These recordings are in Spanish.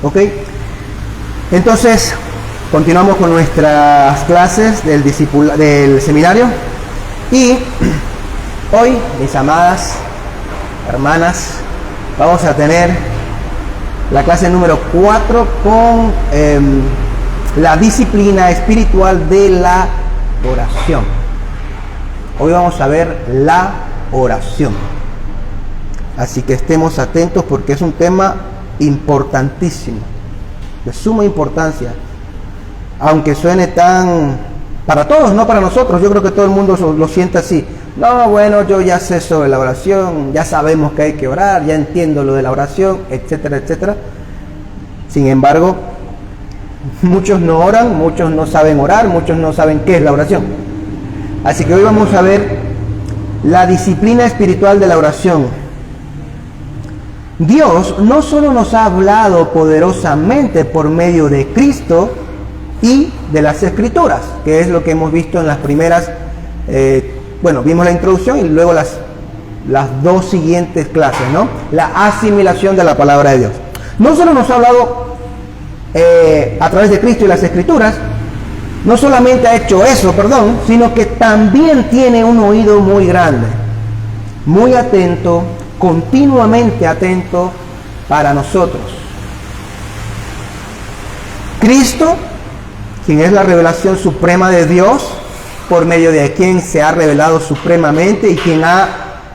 ¿Ok? Entonces, continuamos con nuestras clases del seminario. Y hoy, mis amadas hermanas, vamos a tener la clase número 4 con la disciplina espiritual de la oración. Hoy vamos a ver la oración. Así que estemos atentos porque es un tema importantísimo, de suma importancia. Aunque suene tan... para todos, no para nosotros, yo creo que todo el mundo lo siente así. No, bueno, yo ya sé sobre la oración, ya sabemos que hay que orar, ya entiendo lo de la oración, etcétera, etcétera. Sin embargo, muchos no oran, muchos no saben orar, muchos no saben qué es la oración. Así que hoy vamos a ver la disciplina espiritual de la oración. Dios no solo nos ha hablado poderosamente por medio de Cristo y de las Escrituras, que es lo que hemos visto en las primeras, vimos la introducción y luego las dos siguientes clases, ¿no? La asimilación de la palabra de Dios. No solo nos ha hablado a través de Cristo y las Escrituras, no solamente ha hecho eso, sino que también tiene un oído muy grande, muy atento, continuamente atento para nosotros. Cristo, quien es la revelación suprema de Dios, por medio de quien se ha revelado supremamente y quien ha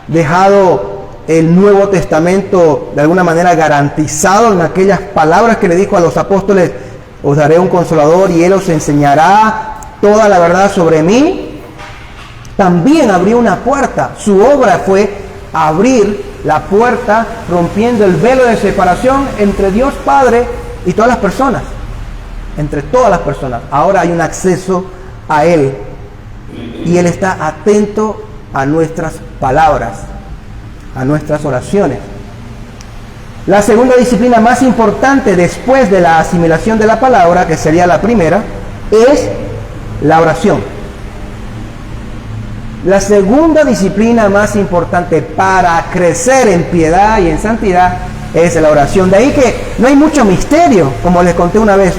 dejado el Nuevo Testamento de alguna manera garantizado en aquellas palabras que le dijo a los apóstoles: os daré un consolador y él os enseñará toda la verdad sobre mí. También abrió una puerta. Su obra fue abrir la puerta, rompiendo el velo de separación entre Dios Padre y todas las personas. Entre todas las personas. Ahora hay un acceso a Él. Y Él está atento a nuestras palabras, a nuestras oraciones. La segunda disciplina más importante después de la asimilación de la palabra, que sería la primera, es la oración. La segunda disciplina más importante para crecer en piedad y en santidad es la oración. De ahí que no hay mucho misterio. Como les conté una vez,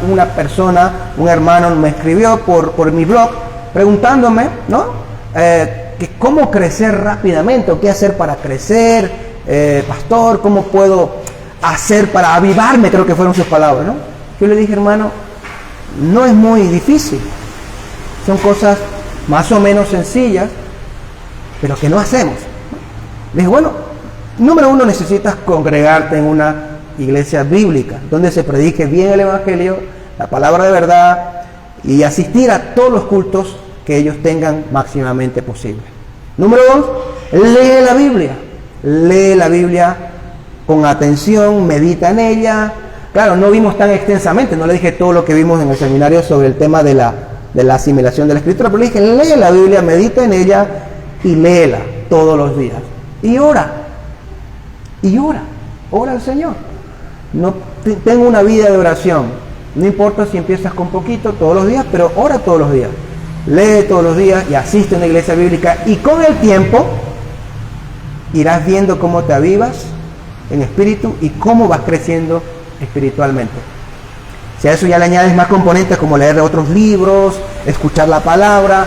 una persona, un hermano me escribió por mi blog preguntándome, ¿no? Que cómo crecer rápidamente o qué hacer para crecer, pastor, cómo puedo hacer para avivarme, creo que fueron sus palabras, ¿no? Yo le dije, hermano, no es muy difícil. Son cosas más o menos sencillas, pero que no hacemos. Le dije, bueno, número uno, necesitas congregarte en una iglesia bíblica, donde se predique bien el Evangelio, la palabra de verdad, y asistir a todos los cultos que ellos tengan máximamente posible. Número dos, lee la Biblia. Lee la Biblia con atención, medita en ella. Claro, no vimos tan extensamente, no le dije todo lo que vimos en el seminario sobre el tema de la asimilación de la Escritura, pero le dije, lee la Biblia, medita en ella y léela todos los días. Y ora. Ora al Señor. No, tengo una vida de oración. No importa si empiezas con poquito todos los días, pero ora todos los días. Lee todos los días y asiste a una iglesia bíblica. Y con el tiempo irás viendo cómo te avivas en espíritu y cómo vas creciendo espiritualmente. Si a eso ya le añades más componentes como leer otros libros, escuchar la palabra,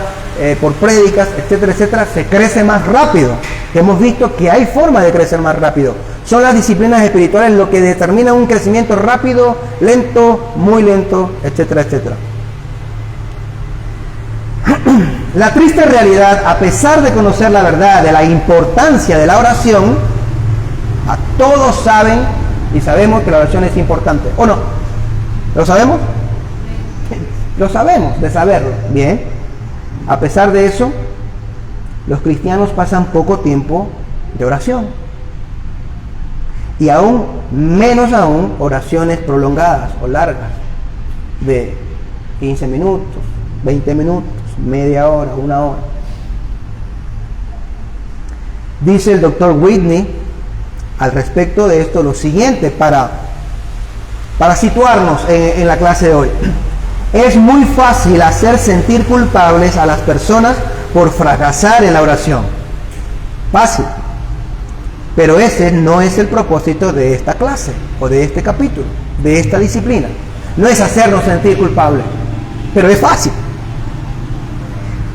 por prédicas, etcétera, etcétera, se crece más rápido. Hemos visto que hay forma de crecer más rápido. Son las disciplinas espirituales lo que determina un crecimiento rápido, lento, muy lento, etcétera, etcétera. La triste realidad, a pesar de conocer la verdad de la importancia de la oración, a todos saben y sabemos que la oración es importante, ¿o no? ¿Lo sabemos? Lo sabemos, de saberlo. Bien. A pesar de eso, los cristianos pasan poco tiempo de oración. Y aún menos oraciones prolongadas o largas de 15 minutos, 20 minutos, media hora, una hora. Dice el doctor Whitney al respecto de esto lo siguiente para situarnos en la clase de hoy. Es muy fácil hacer sentir culpables a las personas por fracasar en la oración. Fácil. Pero ese no es el propósito de esta clase o de este capítulo, de esta disciplina. No es hacernos sentir culpables, pero es fácil.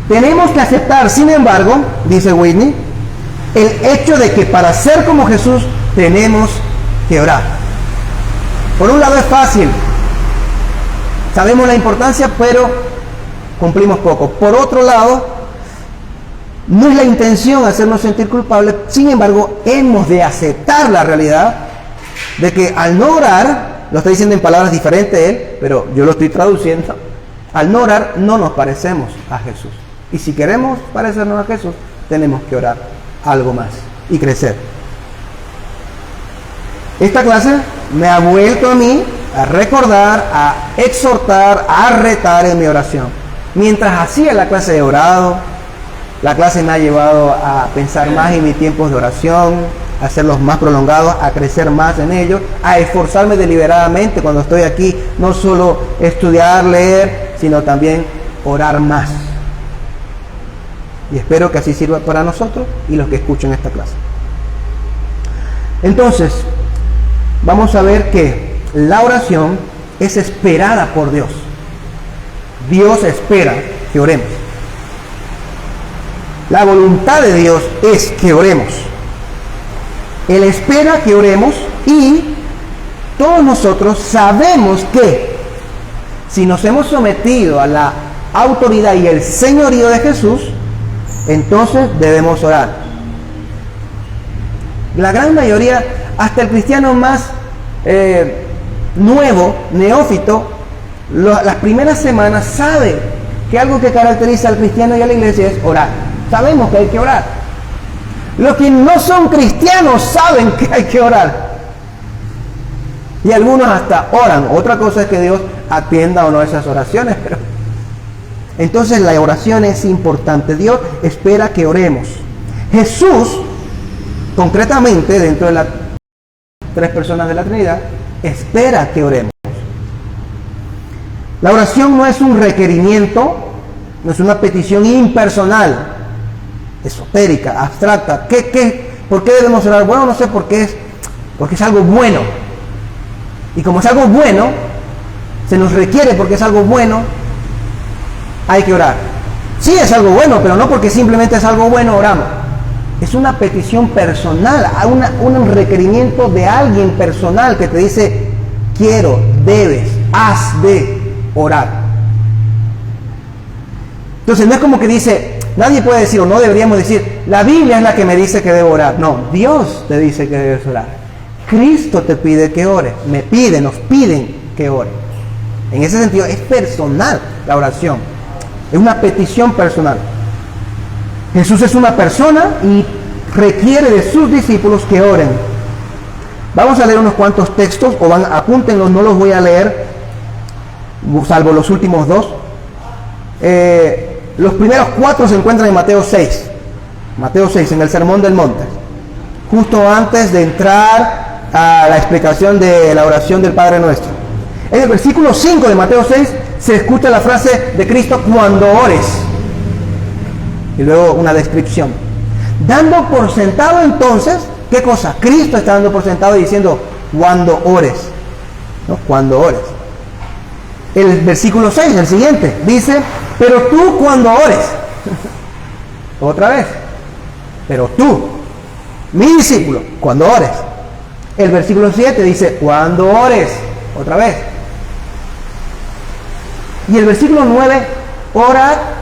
Tenemos que aceptar, sin embargo, dice Whitney, el hecho de que para ser como Jesús tenemos que orar. Por un lado es fácil, sabemos la importancia, pero cumplimos poco. Por otro lado, no es la intención hacernos sentir culpables, sin embargo, hemos de aceptar la realidad de que al no orar, lo está diciendo en palabras diferentes él, pero yo lo estoy traduciendo, al no orar no nos parecemos a Jesús. Y si queremos parecernos a Jesús, tenemos que orar algo más y crecer. Esta clase me ha vuelto a mí a recordar, a exhortar, a retar en mi oración. Mientras hacía la clase de orado, la clase me ha llevado a pensar más en mis tiempos de oración, a hacerlos más prolongados, a crecer más en ellos, a esforzarme deliberadamente cuando estoy aquí, no solo estudiar, leer, sino también orar más. Y espero que así sirva para nosotros y los que escuchen esta clase. Entonces, vamos a ver que la oración es esperada por Dios. Dios espera que oremos. La voluntad de Dios es que oremos. Él espera que oremos y todos nosotros sabemos que si nos hemos sometido a la autoridad y el señorío de Jesús, entonces debemos orar. La gran mayoría, hasta el cristiano más nuevo, neófito, las primeras semanas sabe que algo que caracteriza al cristiano y a la iglesia es orar. Sabemos que hay que orar. Los que no son cristianos saben que hay que orar. Y algunos hasta oran. Otra cosa es que Dios atienda o no esas oraciones, pero entonces la oración es importante. Dios espera que oremos. Jesús, concretamente, dentro de las tres personas de la Trinidad, espera que oremos. La oración no es un requerimiento, no es una petición impersonal, esotérica, abstracta. ¿Por qué debemos orar? Bueno, no sé por qué porque es algo bueno. Y como es algo bueno, se nos requiere porque es algo bueno, hay que orar. Sí es algo bueno, pero no porque simplemente es algo bueno oramos. Es una petición personal, un requerimiento de alguien personal que te dice, quiero, debes, has de orar. Entonces no es como que dice, nadie puede decir o no deberíamos decir, la Biblia es la que me dice que debo orar. No, Dios te dice que debes orar. Cristo te pide que ore, nos piden que ore. En ese sentido es personal la oración. Es una petición personal. Jesús es una persona y requiere de sus discípulos que oren. Vamos a leer unos cuantos textos, apúntenlos, no los voy a leer, salvo los últimos dos. Los primeros 4 se encuentran en Mateo 6. Mateo 6, en el Sermón del Monte. Justo antes de entrar a la explicación de la oración del Padre Nuestro. En el versículo 5 de Mateo 6 se escucha la frase de Cristo, cuando ores. Y luego una descripción. Dando por sentado entonces, ¿qué cosa? Cristo está dando por sentado y diciendo, cuando ores. ¿No? Cuando ores. El versículo 6, el siguiente, dice, pero tú cuando ores. Otra vez. Pero tú, mi discípulo, cuando ores. El versículo 7 dice, cuando ores. Otra vez. Y el versículo 9, ora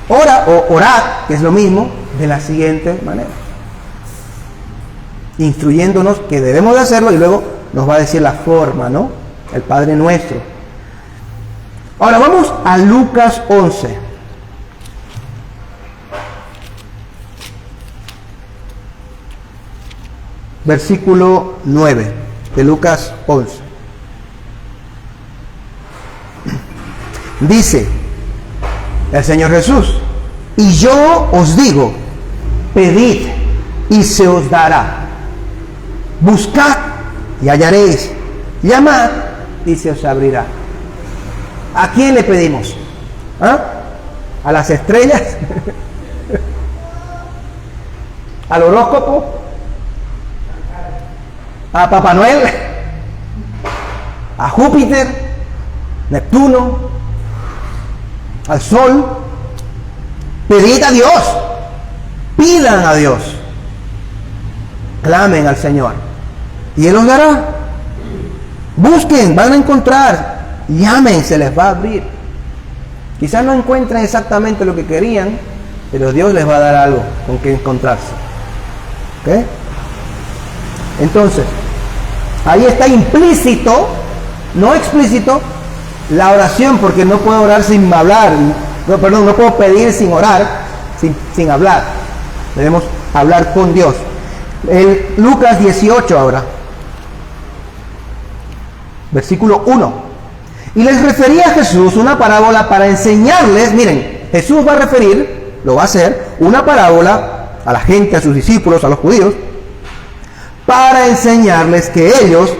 o orad, que es lo mismo, de la siguiente manera. Instruyéndonos que debemos de hacerlo y luego nos va a decir la forma, ¿no? El Padre Nuestro. Ahora vamos a Lucas 11. Versículo 9 de Lucas 11. Dice el Señor Jesús, y yo os digo, pedid y se os dará. Buscad y hallaréis. Llamad y se os abrirá. ¿A quién le pedimos? ¿Ah? ¿A las estrellas? ¿Al horóscopo? a Papá Noel, a Júpiter, Neptuno, al Sol. Pedid a Dios, pidan a Dios, clamen al Señor y Él os dará. Busquen, van a encontrar, llamen, se les va a abrir. Quizás no encuentren exactamente lo que querían, pero Dios les va a dar algo con que encontrarse. ¿Ok? Entonces, ahí está implícito, no explícito, la oración, porque no puedo orar sin hablar. No puedo pedir sin orar, sin hablar. Debemos hablar con Dios. Lucas 18 ahora. Versículo 1. Y les refería a Jesús una parábola para enseñarles. Miren, Jesús va a referir, lo va a hacer, una parábola a la gente, a sus discípulos, a los judíos, para enseñarles que ellos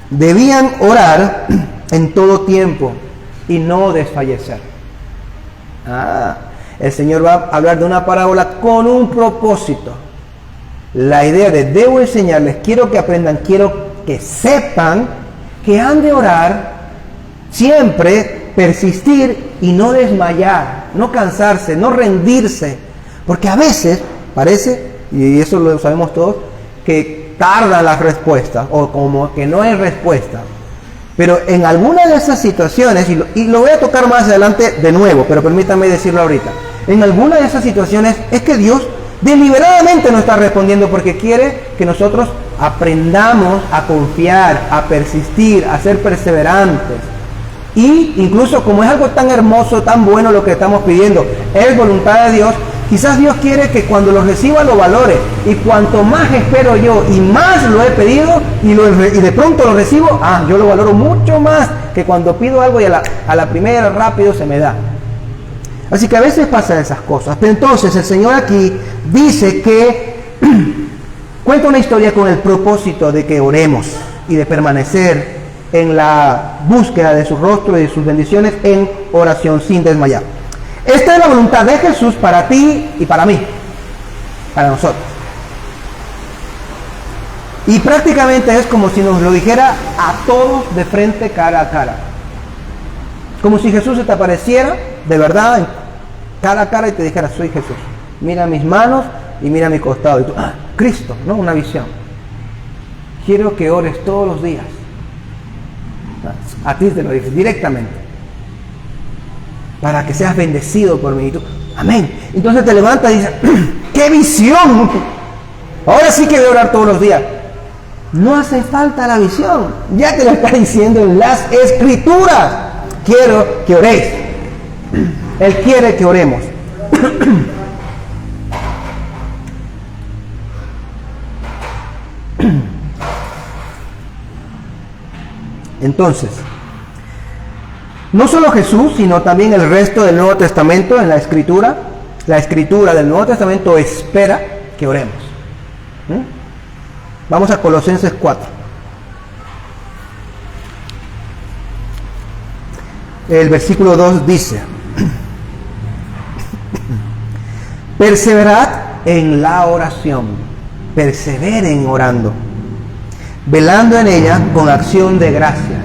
debían orar en todo tiempo y no desfallecer. El Señor va a hablar de una parábola con un propósito. La idea de debo enseñarles, quiero que aprendan, quiero que sepan que han de orar siempre, persistir y no desmayar, no cansarse, no rendirse. Porque a veces parece, y eso lo sabemos todos, que tardan las respuestas o como que no hay respuesta. Pero en alguna de esas situaciones, y lo voy a tocar más adelante de nuevo, pero permítanme decirlo ahorita, en alguna de esas situaciones es que Dios deliberadamente no está respondiendo porque quiere que nosotros aprendamos a confiar, a persistir, a ser perseverantes. Y incluso como es algo tan hermoso, tan bueno lo que estamos pidiendo, es voluntad de Dios, quizás Dios quiere que cuando lo reciba lo valore. Y cuanto más espero yo y más lo he pedido y de pronto lo recibo, yo lo valoro mucho más que cuando pido algo y a la primera rápido se me da. Así que a veces pasan esas cosas. Pero entonces el Señor aquí dice que cuenta una historia con el propósito de que oremos y de permanecer en la búsqueda de su rostro y de sus bendiciones en oración sin desmayar. Esta es la voluntad de Jesús para ti y para mí, para nosotros. Y prácticamente es como si nos lo dijera a todos de frente, cara a cara. Como si Jesús se te apareciera de verdad, cara a cara, y te dijera: soy Jesús. Mira mis manos y mira mi costado. Y tú, Cristo, ¿no? Una visión. Quiero que ores todos los días. A ti te lo dice directamente. Para que seas bendecido por mí. Y tú, amén. Entonces te levantas y dices: ¡qué visión! Ahora sí que voy a orar todos los días. No hace falta la visión. Ya te lo está diciendo en las Escrituras. Quiero que oréis. Él quiere que oremos. Entonces, no solo Jesús, sino también el resto del Nuevo Testamento en la Escritura del Nuevo Testamento espera que oremos. Vamos a Colosenses 4. El versículo 2 dice: perseverad en la oración, perseveren orando, velando en ella con acción de gracias.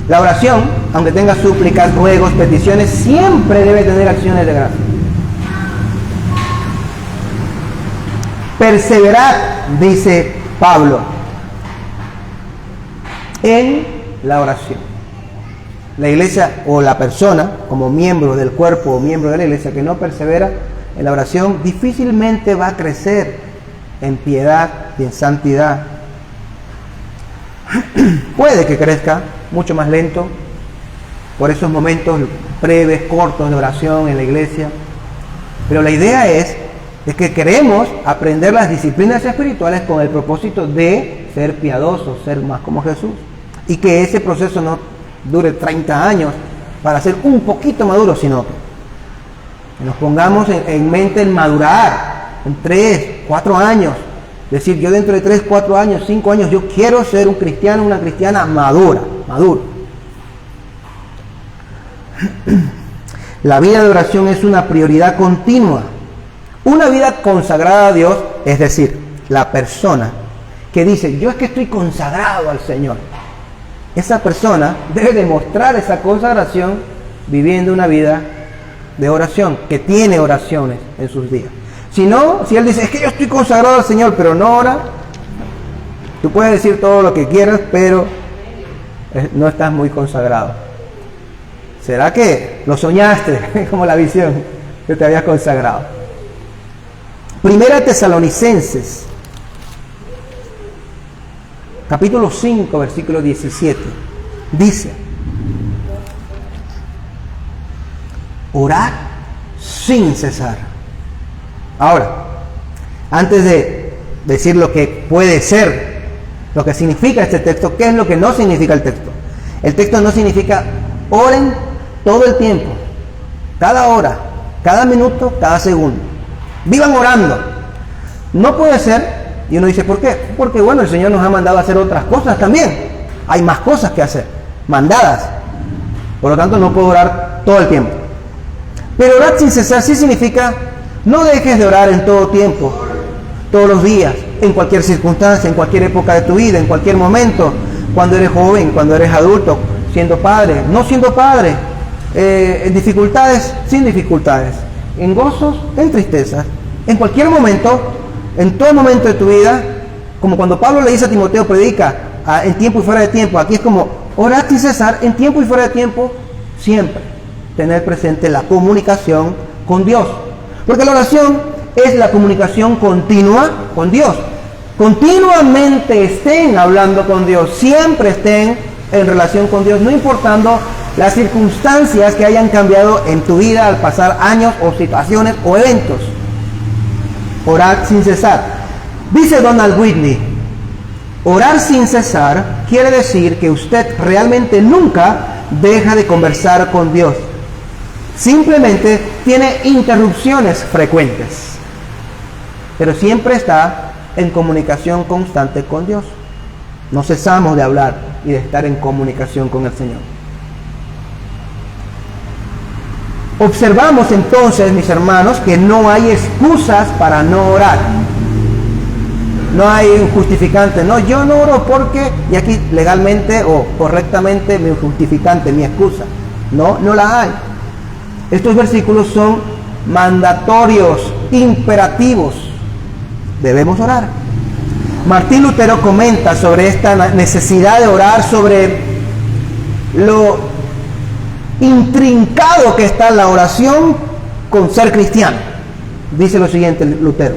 La oración, aunque tenga súplicas, ruegos, peticiones, siempre debe tener acciones de gracias. Perseverad, dice Pablo, en la oración. La iglesia o la persona, como miembro del cuerpo o miembro de la iglesia, que no persevera en la oración, difícilmente va a crecer en piedad y en santidad. Puede que crezca mucho más lento por esos momentos breves, cortos de oración en la iglesia, pero la idea es que queremos aprender las disciplinas espirituales con el propósito de ser piadosos, ser más como Jesús, y que ese proceso no dure 30 años para ser un poquito maduro, sino que nos pongamos en mente el madurar en 3, 4 años. Decir, yo dentro de 3, 4 años, 5 años, yo quiero ser un cristiano, una cristiana maduro. La vida de oración es una prioridad continua. Una vida consagrada a Dios, es decir, la persona que dice, yo es que estoy consagrado al Señor, esa persona debe demostrar esa consagración viviendo una vida de oración, que tiene oraciones en sus días. Si no, si él dice, es que yo estoy consagrado al Señor, pero no ora, tú puedes decir todo lo que quieras, pero no estás muy consagrado. ¿Será que lo soñaste como la visión que te habías consagrado? Primera Tesalonicenses, capítulo 5, versículo 17, dice, orad sin cesar. Ahora, antes de decir lo que puede ser, lo que significa este texto, ¿qué es lo que no significa el texto? El texto no significa oren todo el tiempo, cada hora, cada minuto, cada segundo. Vivan orando. No puede ser, y uno dice, ¿por qué? Porque bueno, el Señor nos ha mandado a hacer otras cosas también. Hay más cosas que hacer, mandadas. Por lo tanto, no puedo orar todo el tiempo. Pero orar sin cesar sí significa, no dejes de orar en todo tiempo, todos los días, en cualquier circunstancia, en cualquier época de tu vida, en cualquier momento, cuando eres joven, cuando eres adulto, siendo padre, no siendo padre, en dificultades, sin dificultades, en gozos, en tristezas, en cualquier momento, en todo momento de tu vida, como cuando Pablo le dice a Timoteo, predica en tiempo y fuera de tiempo. Aquí es como orar sin cesar, en tiempo y fuera de tiempo, siempre tener presente la comunicación con Dios. Porque la oración es la comunicación continua con Dios. Continuamente estén hablando con Dios, siempre estén en relación con Dios, no importando las circunstancias que hayan cambiado en tu vida al pasar años o situaciones o eventos. Orar sin cesar. Dice Donald Whitney, orar sin cesar quiere decir que usted realmente nunca deja de conversar con Dios. Simplemente tiene interrupciones frecuentes, pero siempre está en comunicación constante con Dios. No cesamos de hablar y de estar en comunicación con el Señor. Observamos entonces, mis hermanos, que no hay excusas para no orar. No hay un justificante. No, yo no oro porque, y aquí legalmente o correctamente mi justificante, mi excusa. No, no la hay. Estos versículos son mandatorios, imperativos. Debemos orar. Martín Lutero comenta sobre esta necesidad de orar, sobre lo intrincado que está la oración con ser cristiano. Dice lo siguiente Lutero: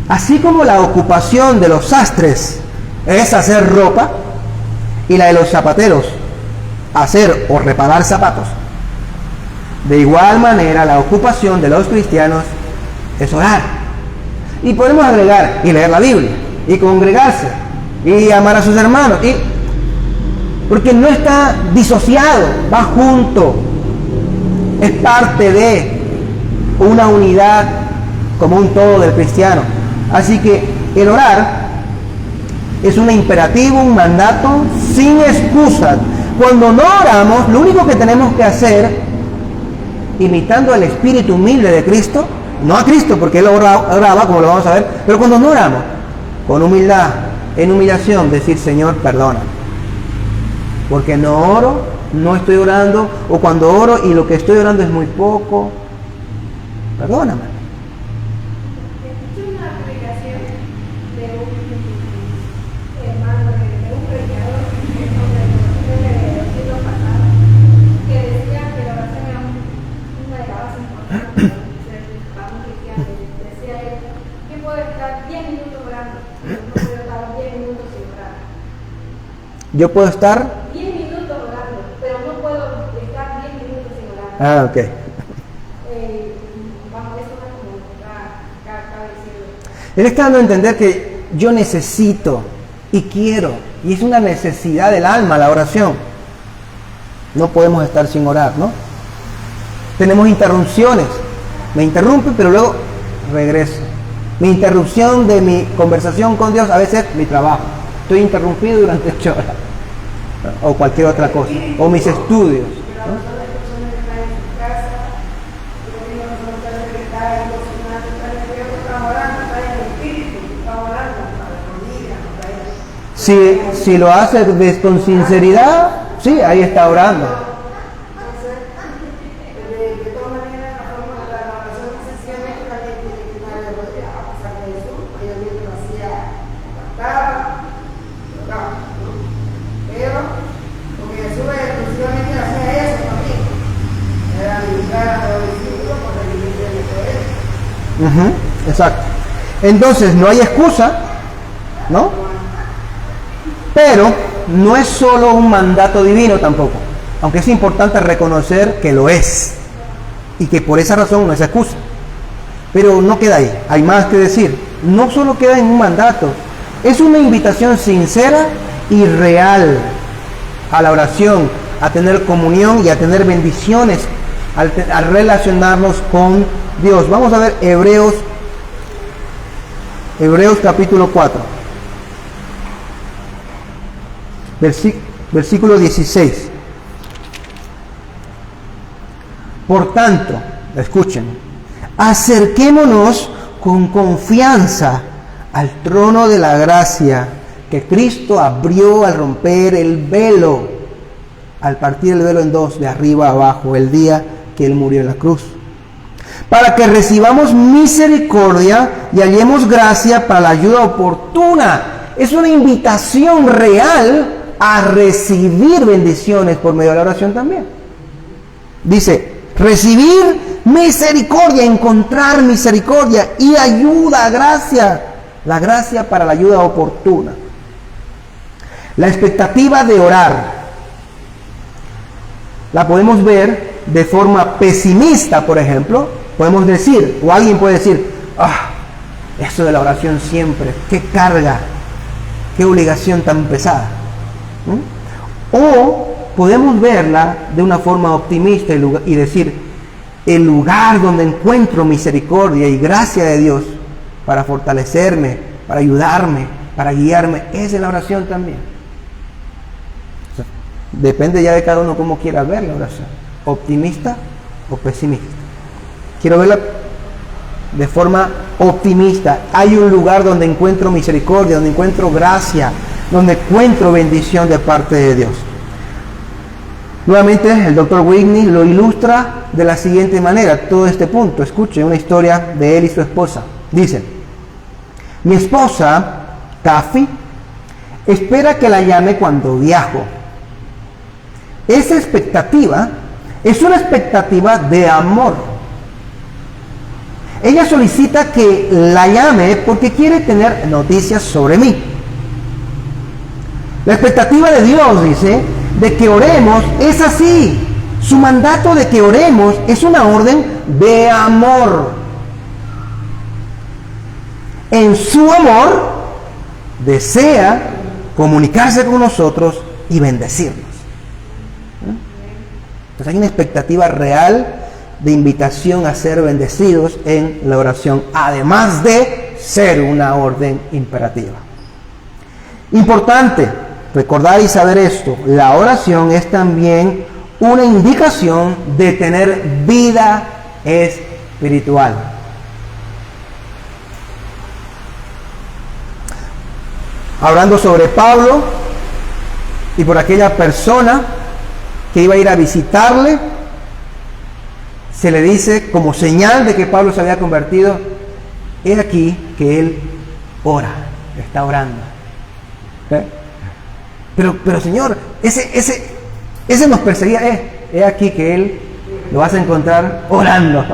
así como la ocupación de los sastres es hacer ropa y la de los zapateros hacer o reparar zapatos, de igual manera la ocupación de los cristianos es orar. Y podemos agregar y leer la Biblia y congregarse y amar a sus hermanos, porque no está disociado, va junto, es parte de una unidad como un todo del cristiano. Así que el orar es un imperativo, un mandato sin excusas. Cuando no oramos, lo único que tenemos que hacer, imitando el espíritu humilde de Cristo, no a Cristo porque Él oraba, como lo vamos a ver, pero cuando no oramos, con humildad, en humillación, decir: Señor, perdona, porque no oro, no estoy orando, o cuando oro y lo que estoy orando es muy poco, perdóname. Yo puedo estar 10 minutos orando, pero no puedo estar 10 minutos sin orar. Ah, ok. Vamos, eso es como cada decirlo. Él está dando a entender que yo necesito y quiero, y es una necesidad del alma la oración. No podemos estar sin orar, ¿no? Tenemos interrupciones. Me interrumpe, pero luego regreso. Mi interrupción de mi conversación con Dios, a veces mi trabajo. Estoy interrumpido durante 8 horas. O cualquier otra cosa. O mis estudios, ¿no? Si lo hace con sinceridad, sí, ahí está orando. De todas maneras, la forma de la oración sencillamente la gente tiene que estar de rodillas, a pesar de eso, ella misma lo hacía, cantaba, tocaba, ¿no? Pero, porque Jesús exclusivamente hacía eso también, era dedicar a los discípulos por la iglesia de poder. Exacto. Entonces, no hay excusa, ¿no? Pero no es solo un mandato divino tampoco, aunque es importante reconocer que lo es y que por esa razón no es excusa. Pero no queda ahí, hay más que decir. No solo queda en un mandato, es una invitación sincera y real a la oración, a tener comunión y a tener bendiciones, a relacionarnos con Dios. Vamos a ver Hebreos capítulo 4. Versículo 16. Por tanto, escuchen, acerquémonos con confianza al trono de la gracia que Cristo abrió al romper el velo, al partir el velo en dos, de arriba a abajo, el día que Él murió en la cruz, para que recibamos misericordia y hallemos gracia para la ayuda oportuna. Es una invitación real a recibir bendiciones por medio de la oración también. Dice, recibir misericordia, encontrar misericordia y ayuda, gracia. La gracia para la ayuda oportuna. La expectativa de orar la podemos ver de forma pesimista, por ejemplo. Podemos decir, o alguien puede decir, eso de la oración siempre, qué carga, qué obligación tan pesada. O podemos verla de una forma optimista y decir, el lugar donde encuentro misericordia y gracia de Dios para fortalecerme, para ayudarme, para guiarme, es en la oración también. O sea, depende ya de cada uno cómo quiera ver la oración, optimista o pesimista. Quiero verla de forma optimista. Hay un lugar donde encuentro misericordia, donde encuentro gracia, donde encuentro bendición de parte de Dios. Nuevamente el Dr. Whitney lo ilustra de la siguiente manera, todo este punto. Escuche una historia de él y su esposa. Dice, mi esposa, Kathy, espera que la llame cuando viajo. Esa expectativa es una expectativa de amor. Ella solicita que la llame porque quiere tener noticias sobre mí. La expectativa de Dios, dice, de que oremos es así. Su mandato de que oremos es una orden de amor. En su amor desea comunicarse con nosotros y bendecirnos. Entonces hay una expectativa real de invitación a ser bendecidos en la oración, además de ser una orden imperativa. Importante recordar y saber esto, la oración es también una indicación de tener vida espiritual. Hablando sobre Pablo y por aquella persona que iba a ir a visitarle, se le dice como señal de que Pablo se había convertido, he aquí que él ora, está orando. Pero Señor, ese nos perseguía, he aquí que él lo vas a encontrar orando.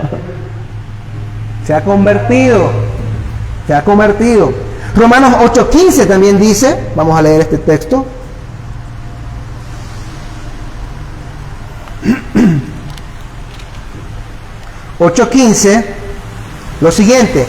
Se ha convertido. Romanos 8:15 también dice, vamos a leer este texto. Lo siguiente,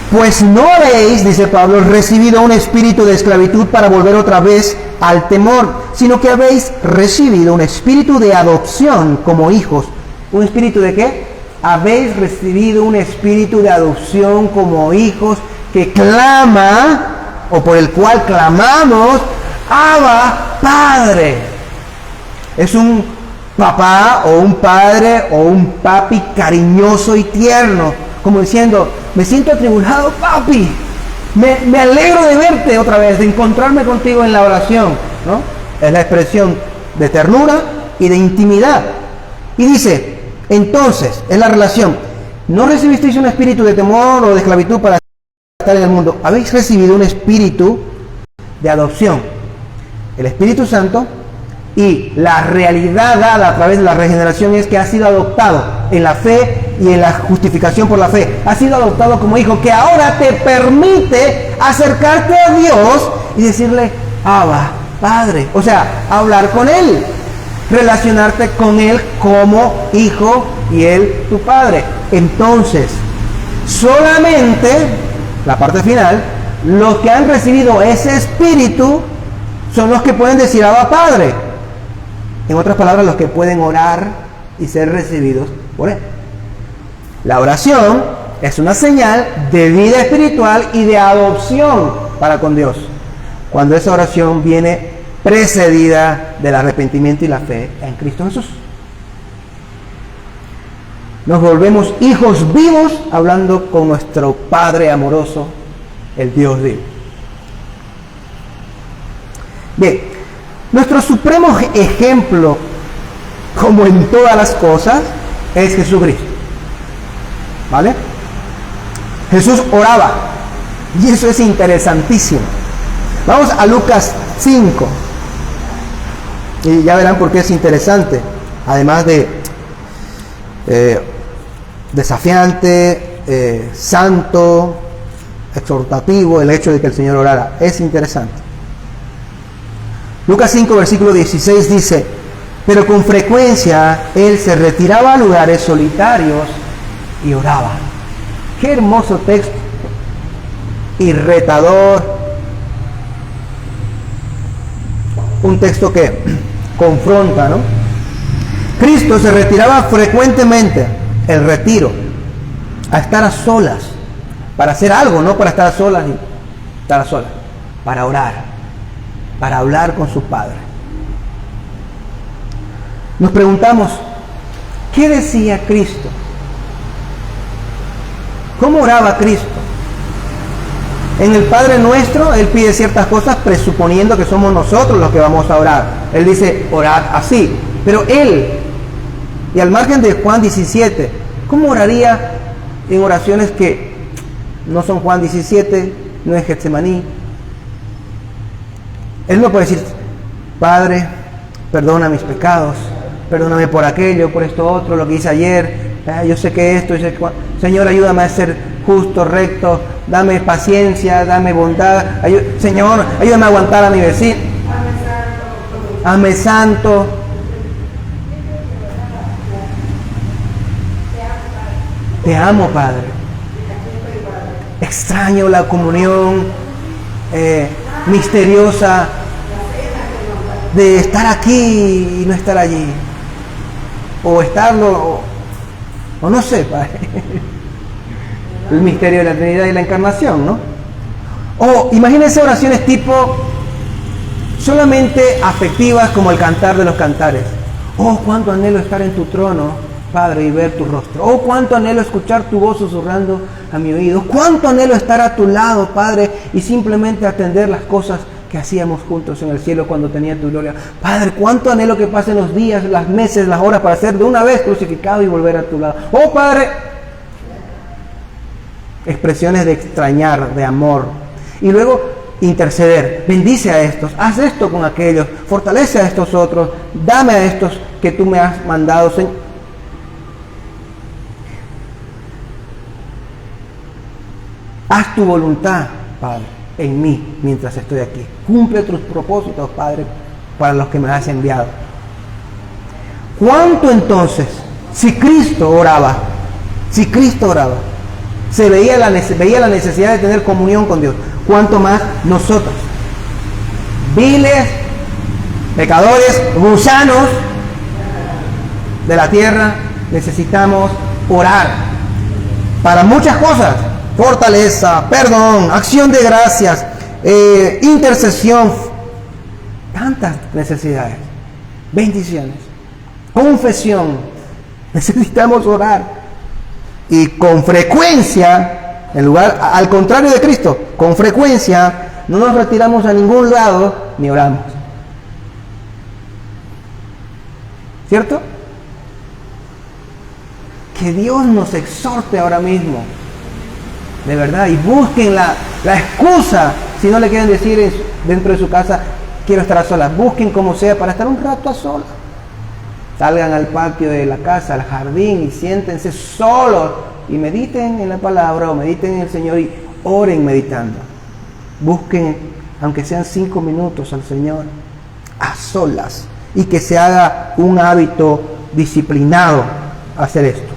pues no habéis, dice Pablo, recibido un espíritu de esclavitud para volver otra vez al temor, sino que habéis recibido un espíritu de adopción como hijos. ¿Un espíritu de qué? Habéis recibido un espíritu de adopción como hijos que clama, o por el cual clamamos, Abba, Padre. Es un papá o un padre o un papi cariñoso y tierno, como diciendo, me siento atribulado, papi, Me alegro de verte otra vez, de encontrarme contigo en la oración, ¿no? Es la expresión de ternura y de intimidad. Y dice, entonces, es la relación. No recibisteis un espíritu de temor o de esclavitud para estar en el mundo. Habéis recibido un espíritu de adopción. El Espíritu Santo, y la realidad dada a través de la regeneración es que ha sido adoptado en la fe y en la justificación por la fe. Ha sido adoptado como hijo, que ahora te permite acercarte a Dios y decirle, Abba, Padre. O sea, hablar con Él, relacionarte con Él como hijo y Él tu Padre. Entonces, solamente, la parte final, los que han recibido ese espíritu son los que pueden decir Abba, Padre. En otras palabras, los que pueden orar y ser recibidos por Él. La oración es una señal de vida espiritual y de adopción para con Dios, cuando esa oración viene precedida del arrepentimiento y la fe en Cristo Jesús. Nos volvemos hijos vivos hablando con nuestro Padre amoroso, el Dios vivo. Bien, nuestro supremo ejemplo, como en todas las cosas, es Jesucristo. ¿Vale? Jesús oraba, y eso es interesantísimo. Vamos a Lucas 5, y ya verán por qué es interesante, además de desafiante, santo, exhortativo, el hecho de que el Señor orara, es interesante. Lucas 5, versículo 16 dice, pero con frecuencia Él se retiraba a lugares solitarios y oraba. Qué hermoso texto y retador. Un texto que confronta, ¿no? Cristo se retiraba frecuentemente, el retiro, a estar a solas, para hacer algo, no para estar a solas y estar a solas, para orar, para hablar con su Padre. Nos preguntamos, ¿qué decía Cristo? ¿Cómo oraba Cristo? En el Padre Nuestro, Él pide ciertas cosas presuponiendo que somos nosotros los que vamos a orar. Él dice, orad así. Pero Él, y al margen de Juan 17, ¿cómo oraría en oraciones que no son Juan 17, no es Getsemaní? Él no puede decir, Padre, perdona mis pecados, perdóname por aquello, por esto otro, lo que hice ayer, yo sé que esto, Señor, ayúdame a ser justo, recto, dame paciencia, dame bondad, Señor, ayúdame a aguantar a mi vecino, hazme santo. Te amo, Padre. Extraño la comunión misteriosa de estar aquí y no estar allí, o estarlo, o no sé, Padre. El misterio de la Trinidad y la Encarnación, ¿no? O imagínense oraciones tipo solamente afectivas, como el cantar de los cantares. Oh, cuánto anhelo estar en tu trono, Padre, y ver tu rostro. Oh, cuánto anhelo escuchar tu voz susurrando a mi oído. Cuánto anhelo estar a tu lado, Padre, y simplemente atender las cosas que hacíamos juntos en el cielo cuando tenía tu gloria. Padre, cuánto anhelo que pasen los días, las meses, las horas para ser de una vez crucificado y volver a tu lado. Oh, Padre. Expresiones de extrañar, de amor. Y luego interceder. Bendice a estos, haz esto con aquellos, fortalece a estos otros, dame a estos que tú me has mandado, Señor. Haz tu voluntad, Padre, en mí mientras estoy aquí. Cumple tus propósitos, Padre, para los que me has enviado. ¿Cuánto entonces, si Cristo oraba, se veía la necesidad de tener comunión con Dios, cuánto más nosotros, viles, pecadores, gusanos de la tierra, necesitamos orar para muchas cosas: fortaleza, perdón, acción de gracias, intercesión, tantas necesidades, bendiciones, confesión. Necesitamos orar. Y con frecuencia Al contrario de Cristo, con frecuencia no nos retiramos a ningún lado ni oramos. ¿Cierto? Que Dios nos exhorte ahora mismo, de verdad, y busquen la excusa, si no le quieren decir dentro de su casa, quiero estar a solas, busquen como sea para estar un rato a solas. Salgan al patio de la casa, al jardín, y siéntense solos y mediten en la palabra o mediten en el Señor y oren meditando. Busquen, aunque sean 5 minutos, al Señor a solas, y que se haga un hábito disciplinado hacer esto.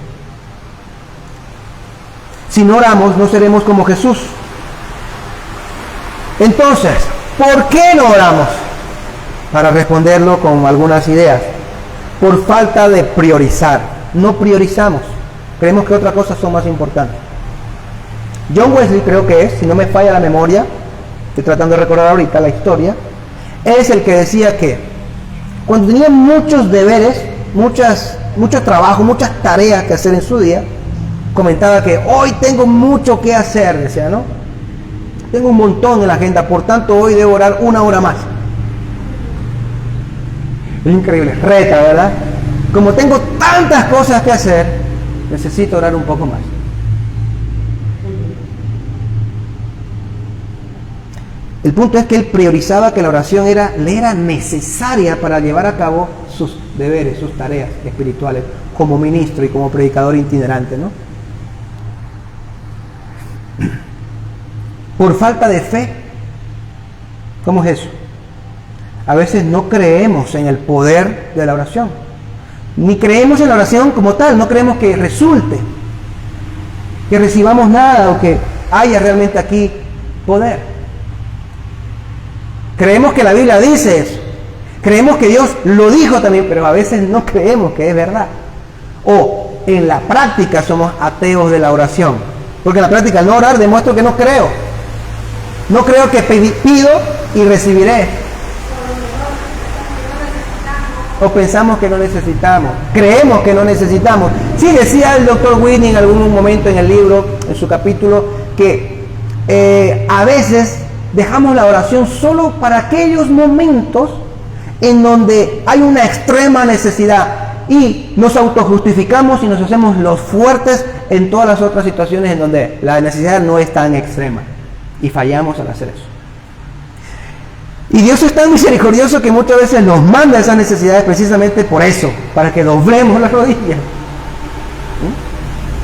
Si no oramos, no seremos como Jesús. Entonces, ¿por qué no oramos? Para responderlo con algunas ideas. Por falta de priorizar. No priorizamos. Creemos que otras cosas son más importantes. John Wesley, creo que es, si no me falla la memoria, estoy tratando de recordar ahorita la historia, es el que decía que cuando tenía muchos deberes, mucho trabajo, muchas tareas que hacer en su día, comentaba que hoy tengo mucho que hacer, decía, ¿no? Tengo un montón en la agenda, por tanto hoy debo orar 1 hora más. Es increíble, reta, ¿verdad? Como tengo tantas cosas que hacer, necesito orar un poco más. El punto es que él priorizaba que la oración le era necesaria para llevar a cabo sus deberes, sus tareas espirituales, como ministro y como predicador itinerante, ¿no? Por falta de fe. ¿Cómo es eso? A veces no creemos en el poder de la oración. Ni creemos en la oración como tal, no creemos que resulte, que recibamos nada o que haya realmente aquí poder. Creemos que la Biblia dice eso. Creemos que Dios lo dijo también, pero a veces no creemos que es verdad. O en la práctica somos ateos de la oración. Porque en la práctica al no orar demuestro que no creo. No creo que pido y recibiré. O pensamos que no necesitamos. Creemos que no necesitamos. Sí, decía el Dr. Whitney en algún momento en el libro, en su capítulo, que a veces dejamos la oración solo para aquellos momentos en donde hay una extrema necesidad y nos autojustificamos y nos hacemos los fuertes en todas las otras situaciones en donde la necesidad no es tan extrema y fallamos al hacer eso. Y Dios es tan misericordioso que muchas veces nos manda esas necesidades precisamente por eso, para que doblemos las rodillas.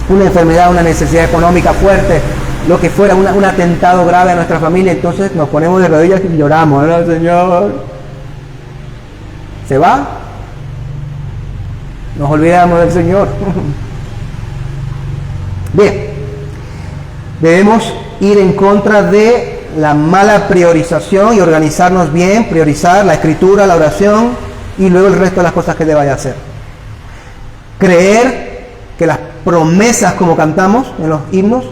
Una enfermedad, una necesidad económica fuerte, lo que fuera, un atentado grave a nuestra familia, entonces nos ponemos de rodillas y lloramos, ¿no, Señor? ¿Se va? Nos olvidamos del Señor. Bien, debemos ir en contra de la mala priorización y organizarnos bien, priorizar la escritura, la oración y luego el resto de las cosas que deba de hacer. Creer que las promesas, como cantamos en los himnos,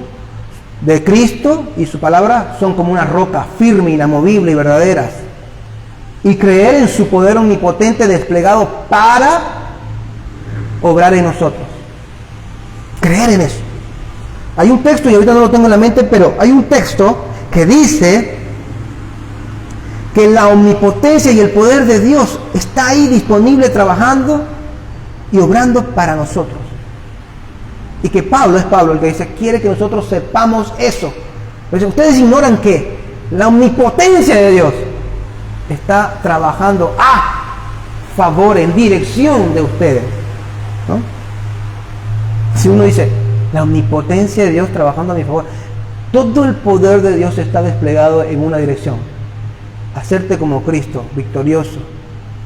de Cristo y su palabra son como una roca firme, inamovible y verdaderas. Y creer en su poder omnipotente desplegado para obrar en nosotros. Creer en eso. Hay un texto, y ahorita no lo tengo en la mente, pero hay un texto que dice que la omnipotencia y el poder de Dios está ahí disponible, trabajando y obrando para nosotros. Y que Pablo el que dice, quiere que nosotros sepamos eso. Pues ustedes ignoran que la omnipotencia de Dios está trabajando a favor, en dirección de ustedes, ¿no? Si uno dice, la omnipotencia de Dios trabajando a mi favor, todo el poder de Dios está desplegado en una dirección. Hacerte como Cristo, victorioso,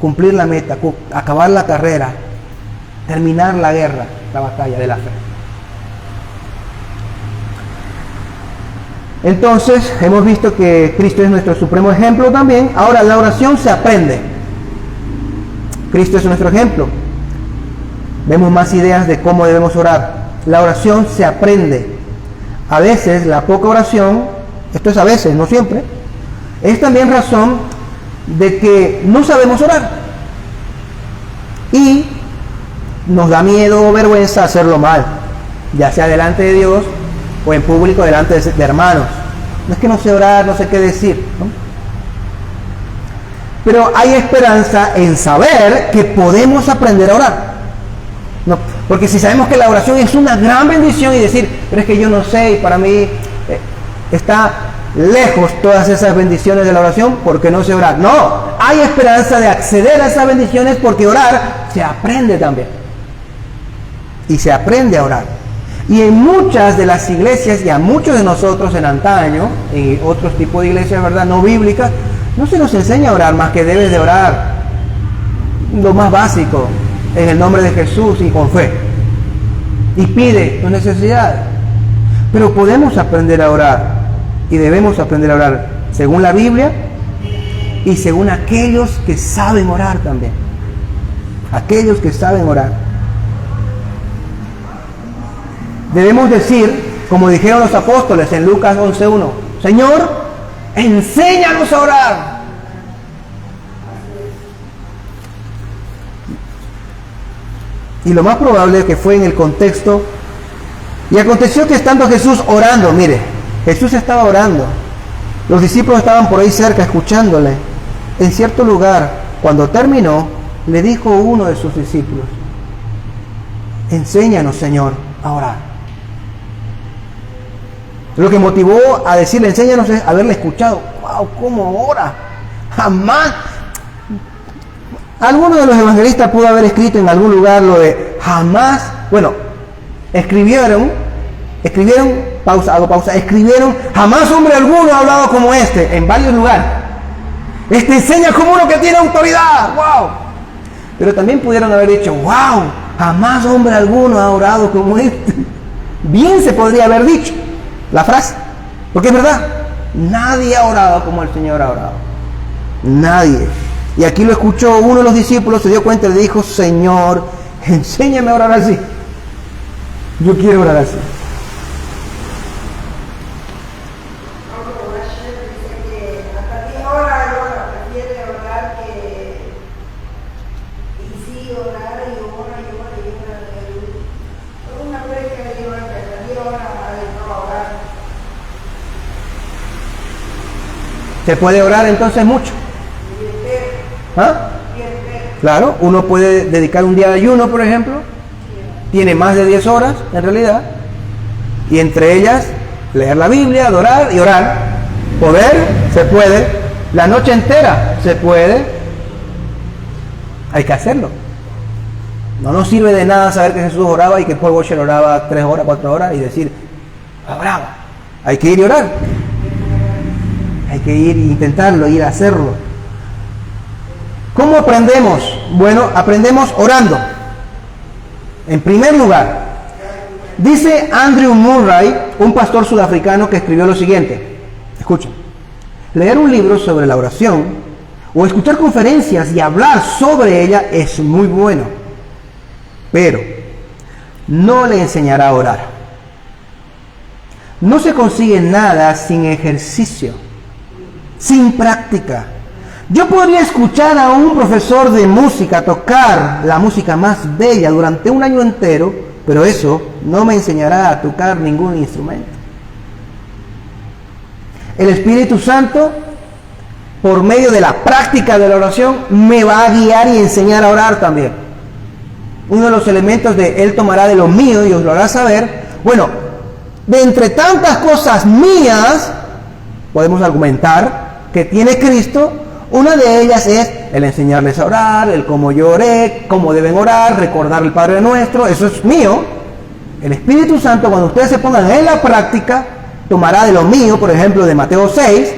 cumplir la meta, acabar la carrera, terminar la guerra, la batalla de la fe. Entonces, hemos visto que Cristo es nuestro supremo ejemplo también. Ahora, la oración se aprende. Cristo es nuestro ejemplo. Vemos más ideas de cómo debemos orar. La oración se aprende. A veces, la poca oración, esto es a veces, no siempre, es también razón de que no sabemos orar. Y nos da miedo o vergüenza hacerlo mal, ya sea delante de Dios o en público delante de hermanos. No es que no sé orar, no sé qué decir, ¿no? Pero hay esperanza en saber que podemos aprender a orar. No, porque si sabemos que la oración es una gran bendición y decir, pero es que yo no sé y para mí está lejos todas esas bendiciones de la oración porque no sé orar. No, hay esperanza de acceder a esas bendiciones porque orar se aprende también. Y se aprende a orar. Y en muchas de las iglesias y a muchos de nosotros en antaño, en otros tipos de iglesias, ¿verdad?, no bíblicas, no se nos enseña a orar más que debes de orar. Lo más básico, en el nombre de Jesús y con fe. Y pide tus necesidades. Pero podemos aprender a orar y debemos aprender a orar según la Biblia y según aquellos que saben orar también. Aquellos que saben orar. Debemos decir, como dijeron los apóstoles en Lucas 11:1, Señor, enséñanos a orar. Y lo más probable es que fue en el contexto. Y aconteció que estando Jesús orando, mire, Jesús estaba orando. Los discípulos estaban por ahí cerca escuchándole. En cierto lugar, cuando terminó, le dijo uno de sus discípulos, enséñanos, Señor, a orar. Lo que motivó a decirle, enséñanos, es haberle escuchado. ¡Wow! ¿Cómo ora? Jamás. Alguno de los evangelistas pudo haber escrito en algún lugar lo de jamás. Bueno, escribieron, escribieron, jamás hombre alguno ha hablado como este, en varios lugares. Este enseña como uno que tiene autoridad. ¡Wow! Pero también pudieron haber dicho, ¡wow! Jamás hombre alguno ha orado como este. Bien se podría haber dicho la frase, porque es verdad, nadie ha orado como el Señor ha orado. Nadie. Y aquí lo escuchó uno de los discípulos, se dio cuenta y le dijo, Señor, enséñame a orar así. Yo quiero orar así. ¿Se puede orar entonces mucho? ¿Ah? Claro, uno puede dedicar un día de ayuno, por ejemplo. Tiene más de 10 horas, en realidad. Y entre ellas, leer la Biblia, adorar y orar. Poder, se puede. La noche entera, se puede. Hay que hacerlo. No nos sirve de nada saber que Jesús oraba y que Paul Washer oraba 3 horas, 4 horas y decir, oraba. Hay que ir y orar. Hay que ir e intentarlo, ir a hacerlo. ¿Cómo aprendemos? Bueno, aprendemos orando. En primer lugar, dice Andrew Murray, un pastor sudafricano, que escribió lo siguiente. Escuchen. Leer un libro sobre la oración o escuchar conferencias y hablar sobre ella es muy bueno, pero no le enseñará a orar. No se consigue nada sin ejercicio, sin práctica. Yo podría escuchar a un profesor de música tocar la música más bella durante un año entero, pero eso no me enseñará a tocar ningún instrumento. El Espíritu Santo, por medio de la práctica de la oración, me va a guiar y enseñar a orar también. Uno de los elementos de Él tomará de lo mío y os lo hará saber. Bueno, de entre tantas cosas mías, podemos argumentar que tiene Cristo. Una de ellas es el enseñarles a orar, el cómo yo oré, cómo deben orar, recordar el Padre Nuestro. Eso es mío. El Espíritu Santo, cuando ustedes se pongan en la práctica, tomará de lo mío, por ejemplo, de Mateo 6,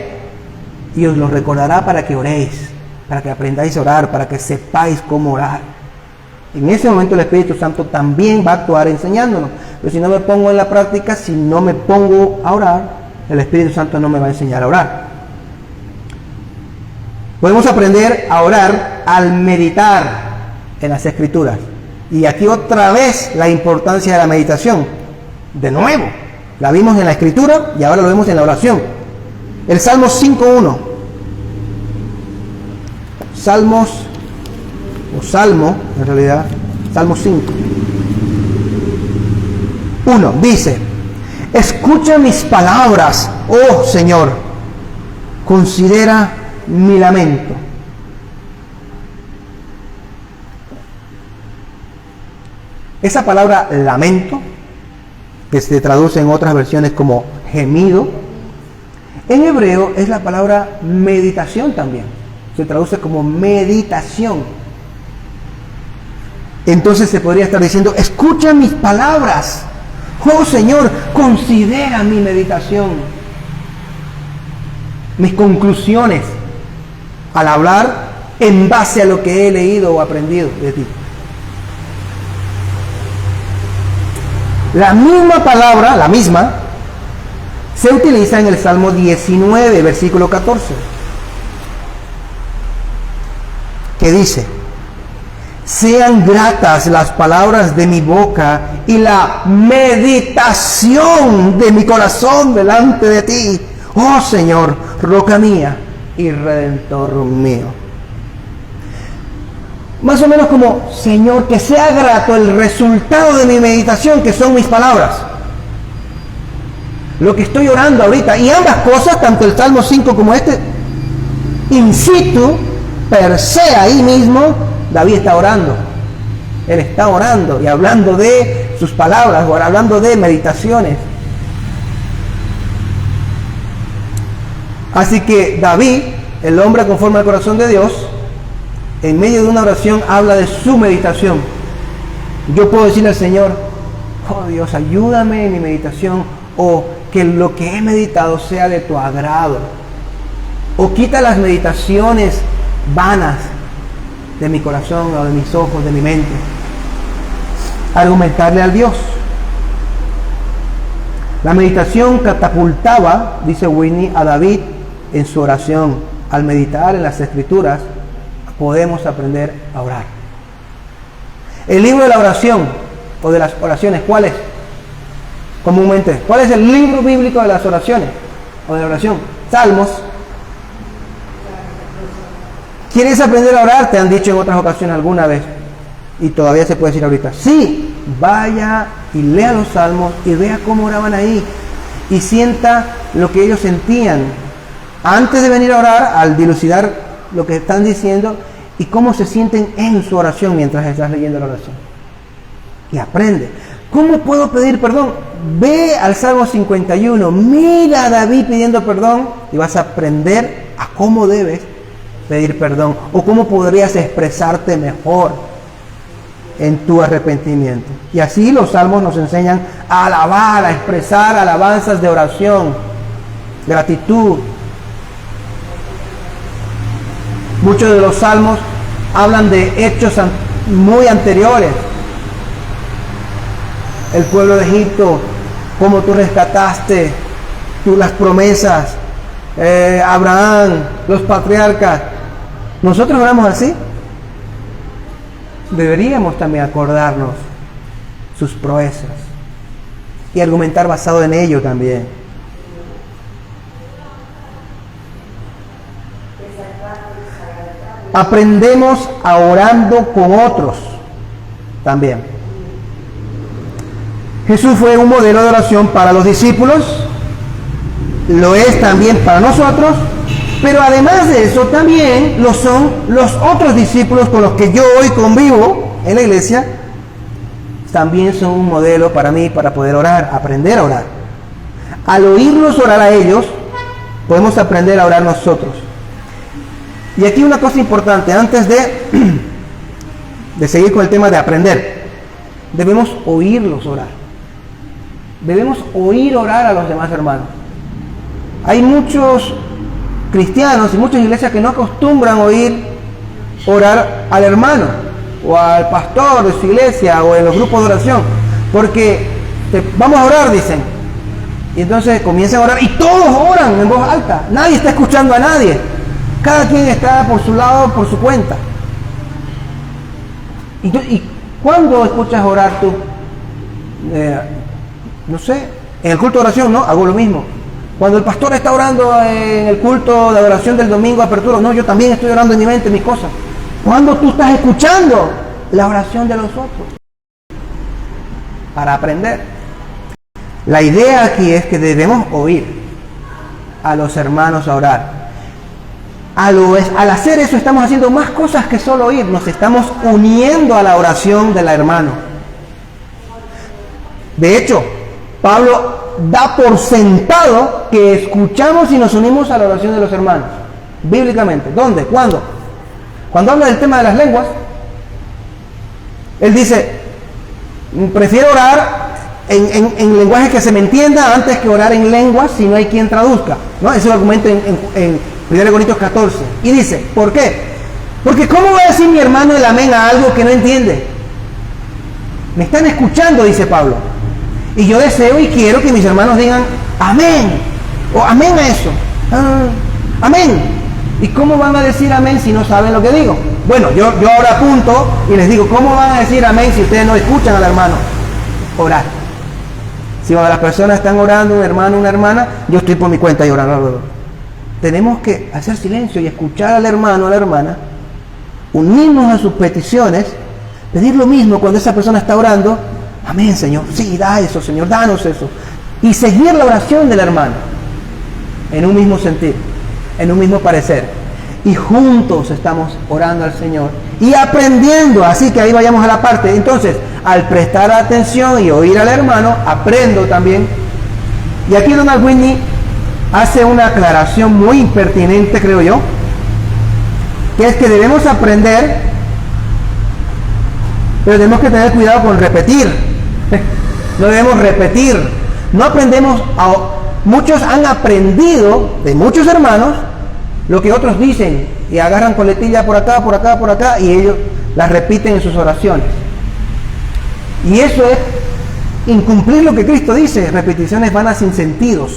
y os lo recordará para que oréis, para que aprendáis a orar, para que sepáis cómo orar. En ese momento el Espíritu Santo también va a actuar enseñándonos. Pero si no me pongo en la práctica, si no me pongo a orar, el Espíritu Santo no me va a enseñar a orar. Podemos aprender a orar al meditar en las Escrituras. Y aquí otra vez la importancia de la meditación. De nuevo, la vimos en la Escritura y ahora lo vemos en la oración. El Salmo 5.1. Salmo, en realidad, Salmo 5. 1, dice, Escucha mis palabras, oh Señor. Considera mi lamento. Esa palabra lamento, que se traduce en otras versiones como gemido, en hebreo es la palabra meditación también. Se traduce como meditación. Entonces se podría estar diciendo, escucha mis palabras. Oh Señor, considera mi meditación, mis conclusiones al hablar en base a lo que he leído o aprendido de ti. La misma palabra, la misma, se utiliza en el Salmo 19, versículo 14, que dice: sean gratas las palabras de mi boca y la meditación de mi corazón delante de ti, oh Señor, roca mía y redentor mío. Más o menos como, Señor, que sea grato el resultado de mi meditación, que son mis palabras, lo que estoy orando ahorita. Y ambas cosas, tanto el Salmo 5 como este, in situ, per se, ahí mismo, David está orando. Él está orando y hablando de sus palabras, o hablando de meditaciones. Así que David, el hombre conforme al corazón de Dios, en medio de una oración habla de su meditación. Yo puedo decirle al Señor, oh Dios, ayúdame en mi meditación, o que lo que he meditado sea de tu agrado, o quita las meditaciones vanas de mi corazón o de mis ojos, de mi mente. Argumentarle al Dios. La meditación catapultaba, dice Whitney, a David en su oración. Al meditar en las Escrituras podemos aprender a orar. El libro de la oración, o de las oraciones, ¿cuál es? Comúnmente, ¿cuál es el libro bíblico de las oraciones o de la oración? Salmos. ¿Quieres aprender a orar? Te han dicho en otras ocasiones alguna vez, y todavía se puede decir ahorita, sí, vaya y lea los salmos y vea cómo oraban ahí y sienta lo que ellos sentían antes de venir a orar, al dilucidar lo que están diciendo y cómo se sienten en su oración mientras estás leyendo la oración. Y aprende. ¿Cómo puedo pedir perdón? Ve al Salmo 51, mira a David pidiendo perdón y vas a aprender a cómo debes pedir perdón o cómo podrías expresarte mejor en tu arrepentimiento. Y así los salmos nos enseñan a alabar, a expresar alabanzas de oración, gratitud. Muchos de los salmos hablan de hechos muy anteriores. El pueblo de Egipto, cómo tú rescataste, las promesas, Abraham, los patriarcas. ¿Nosotros oramos así? Deberíamos también acordarnos sus proezas y argumentar basado en ello también. Aprendemos a orando con otros también. Jesús fue un modelo de oración para los discípulos, lo es también para nosotros, pero además de eso también lo son los otros discípulos con los que yo hoy convivo en la iglesia. También son un modelo para mí para poder orar, aprender a orar. Al oírlos orar a ellos, podemos aprender a orar nosotros. Y aquí una cosa importante, antes de seguir con el tema de aprender, debemos oírlos orar. Debemos oír orar a los demás hermanos. Hay muchos cristianos y muchas iglesias que no acostumbran oír orar al hermano o al pastor de su iglesia o en los grupos de oración, porque vamos a orar, dicen, y entonces comienzan a orar y todos oran en voz alta, nadie está escuchando a nadie, cada quien está por su lado, por su cuenta. ¿Y cuándo escuchas orar tú? No sé, en el culto de oración, ¿no? Hago lo mismo. Cuando el pastor está orando en el culto de adoración del domingo, apertura, no, yo también estoy orando en mi mente, mis cosas. ¿Cuándo tú estás escuchando la oración de los otros? Para aprender. La idea aquí es que debemos oír a los hermanos a orar. Al hacer eso estamos haciendo más cosas que solo oír, nos estamos uniendo a la oración del hermano. De hecho, Pablo da por sentado que escuchamos y nos unimos a la oración de los hermanos, bíblicamente. ¿Dónde? ¿Cuándo? Cuando habla del tema de las lenguas, él dice, prefiero orar en lenguaje que se me entienda antes que orar en lenguas si no hay quien traduzca, ¿no? Ese es el argumento en 1 Corintios 14. Y dice, ¿por qué? Porque ¿cómo va a decir mi hermano el amén a algo que no entiende? Me están escuchando, dice Pablo. Y yo deseo y quiero que mis hermanos digan amén. O amén a eso. Amén. ¿Y cómo van a decir amén si no saben lo que digo? Bueno, yo ahora apunto y les digo, ¿cómo van a decir amén si ustedes no escuchan al hermano orar? Si cuando las personas están orando, un hermano, una hermana, yo estoy por mi cuenta y orando. Tenemos que hacer silencio y escuchar al hermano, a la hermana, unirnos a sus peticiones, pedir lo mismo cuando esa persona está orando. Amén, Señor. Sí, da eso, Señor, danos eso. Y seguir la oración del hermano en un mismo sentir, en un mismo parecer. Y juntos estamos orando al Señor y aprendiendo. Así que ahí vayamos a la parte. Entonces, al prestar atención y oír al hermano, aprendo también. Y aquí Donald Whitney hace una aclaración muy impertinente, creo yo, que es que debemos aprender, pero tenemos que tener cuidado con repetir. No debemos repetir. No aprendemos. Muchos han aprendido de muchos hermanos lo que otros dicen y agarran coletilla por acá, por acá, por acá, y ellos las repiten en sus oraciones. Y eso es incumplir lo que Cristo dice, repeticiones vanas sin sentidos.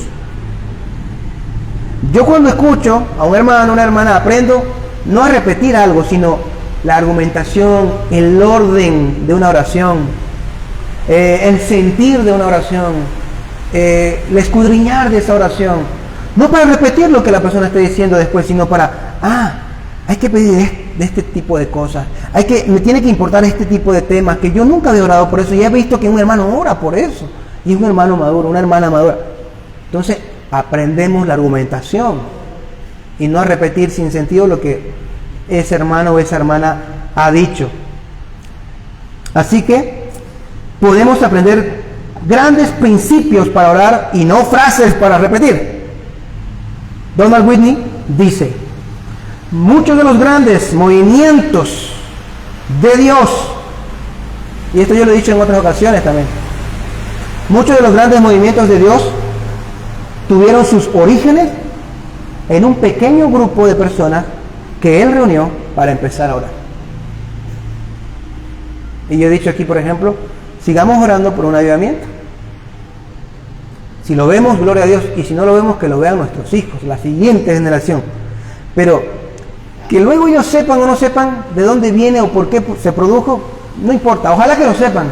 Yo cuando escucho a un hermano, una hermana, aprendo no a repetir algo, sino la argumentación, el orden de una oración, el sentir de una oración, el escudriñar de esa oración. No para repetir lo que la persona esté diciendo después, sino para, hay que pedir de este tipo de cosas. Me tiene que importar este tipo de temas, que yo nunca había orado por eso, y he visto que un hermano ora por eso, y es un hermano maduro, una hermana madura. Entonces, aprendemos la argumentación, y no a repetir sin sentido lo que ese hermano o esa hermana ha dicho. Así que, podemos aprender grandes principios para orar y no frases para repetir. Donald Whitney dice, muchos de los grandes movimientos de Dios, y esto yo lo he dicho en otras ocasiones también, muchos de los grandes movimientos de Dios tuvieron sus orígenes en un pequeño grupo de personas que Él reunió para empezar a orar. Y yo he dicho aquí, por ejemplo, sigamos orando por un avivamiento. Si lo vemos, gloria a Dios, y si no lo vemos, que lo vean nuestros hijos, la siguiente generación. Pero que luego ellos sepan o no sepan de dónde viene o por qué se produjo, no importa, ojalá que lo sepan.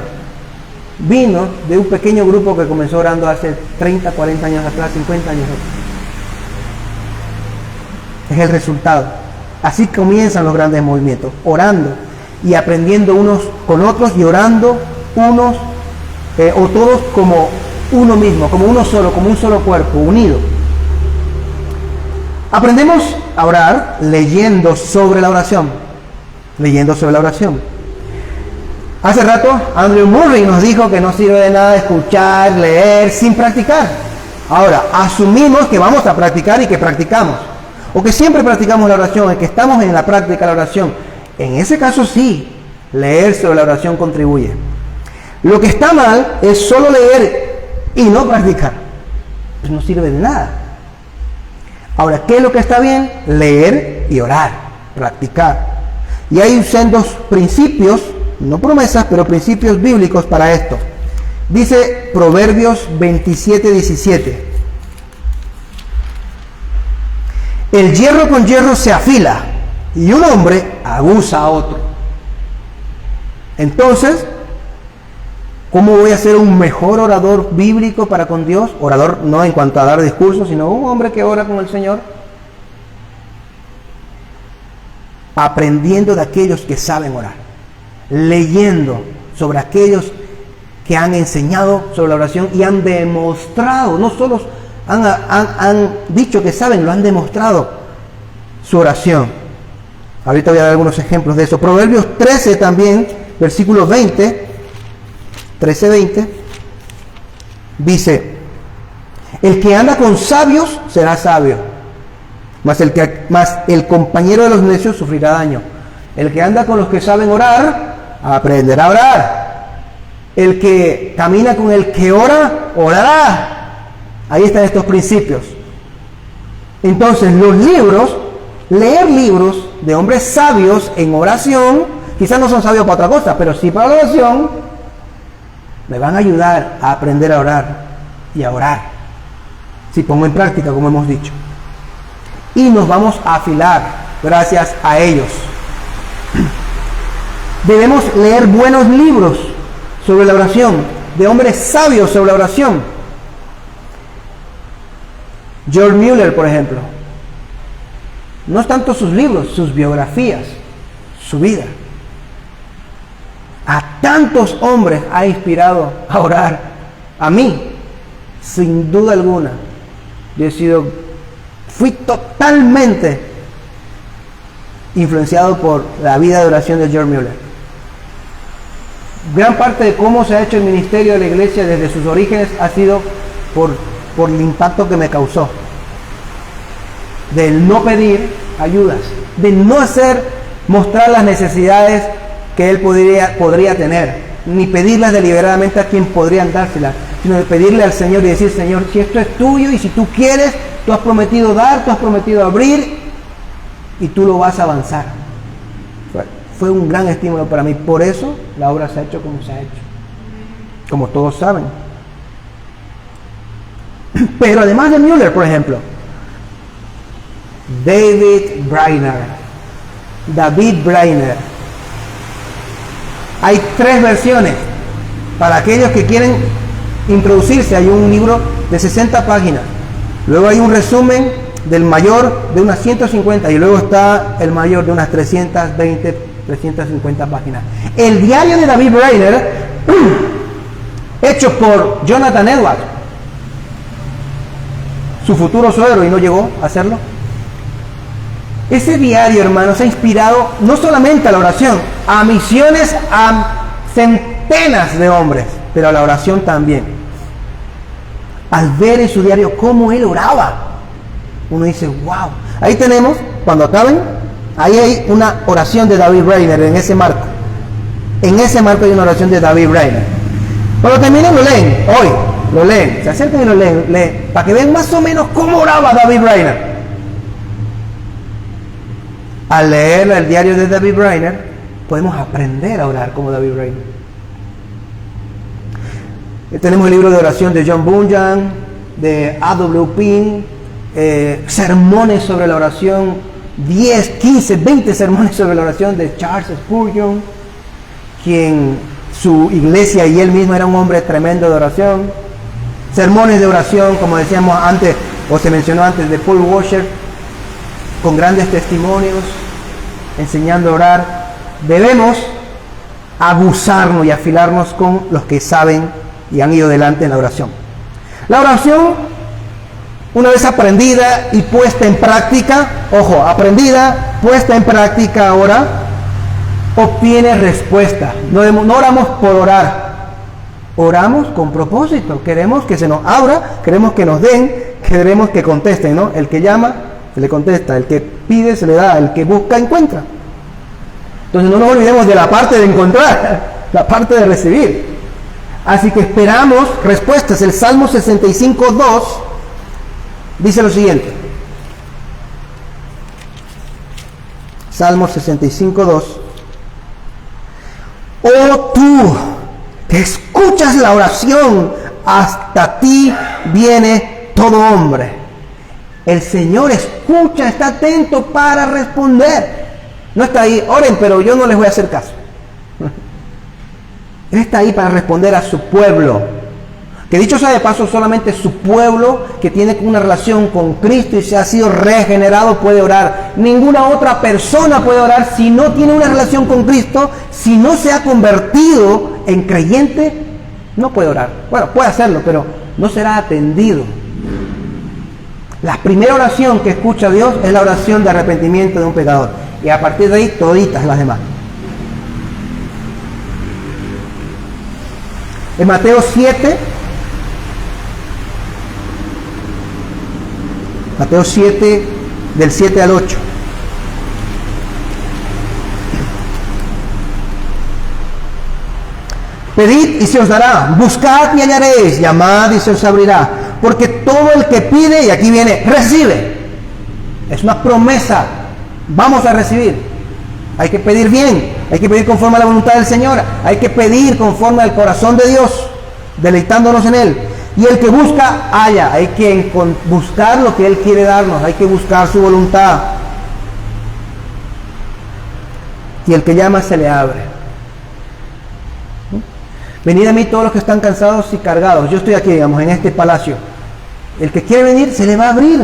Vino de un pequeño grupo que comenzó orando hace 30, 40 años atrás, 50 años atrás. Es el resultado. Así comienzan los grandes movimientos, orando y aprendiendo unos con otros y orando unos o todos como uno mismo, como uno solo, como un solo cuerpo, unido. Aprendemos a orar leyendo sobre la oración. Leyendo sobre la oración. Hace rato Andrew Murray nos dijo que no sirve de nada escuchar, leer sin practicar. Ahora, asumimos que vamos a practicar y que practicamos. O que siempre practicamos la oración, y que estamos en la práctica de la oración. En ese caso sí, leer sobre la oración contribuye. Lo que está mal es solo leer y no practicar. Pues no sirve de nada. Ahora, ¿qué es lo que está bien? Leer y orar, practicar. Y hay sendos principios, no promesas, pero principios bíblicos para esto. Dice Proverbios 27:17. El hierro con hierro se afila y un hombre aguza a otro. Entonces, ¿cómo voy a ser un mejor orador bíblico para con Dios? Orador no en cuanto a dar discursos, sino un hombre que ora con el Señor. Aprendiendo de aquellos que saben orar. Leyendo sobre aquellos que han enseñado sobre la oración y han demostrado, no solo han dicho que saben, lo han demostrado su oración. Ahorita voy a dar algunos ejemplos de eso. Proverbios 13 también, versículo 20, 13-20, dice: el que anda con sabios será sabio, mas el compañero de los necios sufrirá daño. El que anda con los que saben orar, aprenderá a orar. El que camina con el que ora, orará. Ahí están estos principios. Entonces, leer libros de hombres sabios en oración, quizás no son sabios para otra cosa, pero sí para la oración, me van a ayudar a aprender a orar y a orar, si pongo en práctica, como hemos dicho. Y nos vamos a afilar gracias a ellos. Debemos leer buenos libros sobre la oración, de hombres sabios sobre la oración. George Mueller, por ejemplo, no es tanto sus libros, sus biografías, su vida. A tantos hombres ha inspirado a orar. A mí, sin duda alguna, fui totalmente influenciado por la vida de oración de George Mueller. Gran parte de cómo se ha hecho el ministerio de la iglesia desde sus orígenes ha sido por el impacto que me causó. Del no pedir ayudas, de no mostrar las necesidades que él podría tener, ni pedirlas deliberadamente a quien podrían dárselas, sino de pedirle al Señor y decir: Señor, si esto es tuyo y si tú quieres, tú has prometido dar, tú has prometido abrir y tú lo vas a avanzar. Fue un gran estímulo para mí. Por eso la obra se ha hecho como se ha hecho, como todos saben. Pero además de Mueller, por ejemplo, David Brainerd. Hay 3 versiones. Para aquellos que quieren introducirse, hay un libro de 60 páginas. Luego hay un resumen del mayor de unas 150 y luego está el mayor de unas 350 páginas. El diario de David Brainerd, hecho por Jonathan Edwards, su futuro suegro, y no llegó a hacerlo. Ese diario, hermanos, ha inspirado no solamente a la oración, a misiones, a centenas de hombres, pero a la oración también. Al ver en su diario cómo él oraba, uno dice: wow. Ahí tenemos, cuando acaben, ahí hay una oración de David Brainerd en ese marco. En ese marco hay una oración de David Brainerd. Cuando terminen, lo leen, hoy, lo leen, se acercan y lo leen, para que vean más o menos cómo oraba David Brainerd. Al leer el diario de David Brainerd, podemos aprender a orar como David Brainerd. Tenemos el libro de oración de John Bunyan, de A.W. Pink, sermones sobre la oración, 10, 15, 20 sermones sobre la oración de Charles Spurgeon, quien su iglesia y él mismo era un hombre tremendo de oración. Sermones de oración, como decíamos antes, o se mencionó antes, de Paul Washer, con grandes testimonios, enseñando a orar. Debemos abusarnos y afilarnos con los que saben y han ido delante en la oración. La oración, una vez aprendida y puesta en práctica, ojo, aprendida, puesta en práctica ahora, obtiene respuesta. No oramos por orar, oramos con propósito. Queremos que se nos abra, queremos que nos den, queremos que contesten, ¿no? El que llama, se le contesta, el que pide, se le da, el que busca, encuentra. Entonces no nos olvidemos de la parte de encontrar, la parte de recibir. Así que esperamos respuestas. El Salmo 65:2 dice lo siguiente. Salmo 65:2. Oh tú, que escuchas la oración, hasta ti viene todo hombre. El Señor escucha, está atento para responder. No está ahí, oren, pero yo no les voy a hacer caso. Él está ahí para responder a su pueblo. Que dicho sea de paso, solamente su pueblo que tiene una relación con Cristo y se ha sido regenerado puede orar. Ninguna otra persona puede orar si no tiene una relación con Cristo, si no se ha convertido en creyente no puede orar. Bueno, puede hacerlo, pero no será atendido. La primera oración que escucha Dios es la oración de arrepentimiento de un pecador. Y a partir de ahí, toditas las demás. En Mateo 7, Mateo 7, del 7 al 8. Pedid y se os dará, buscad y hallaréis, llamad y se os abrirá. Porque todo el que pide, y aquí viene, recibe. Es una promesa, vamos a recibir. Hay que pedir bien, hay que pedir conforme a la voluntad del Señor, hay que pedir conforme al corazón de Dios, deleitándonos en Él. Y el que busca, halla. Hay que buscar lo que Él quiere darnos, hay que buscar su voluntad. Y el que llama se le abre. Venid a mí todos los que están cansados y cargados. Yo estoy aquí, digamos, en este palacio. El que quiere venir, se le va a abrir.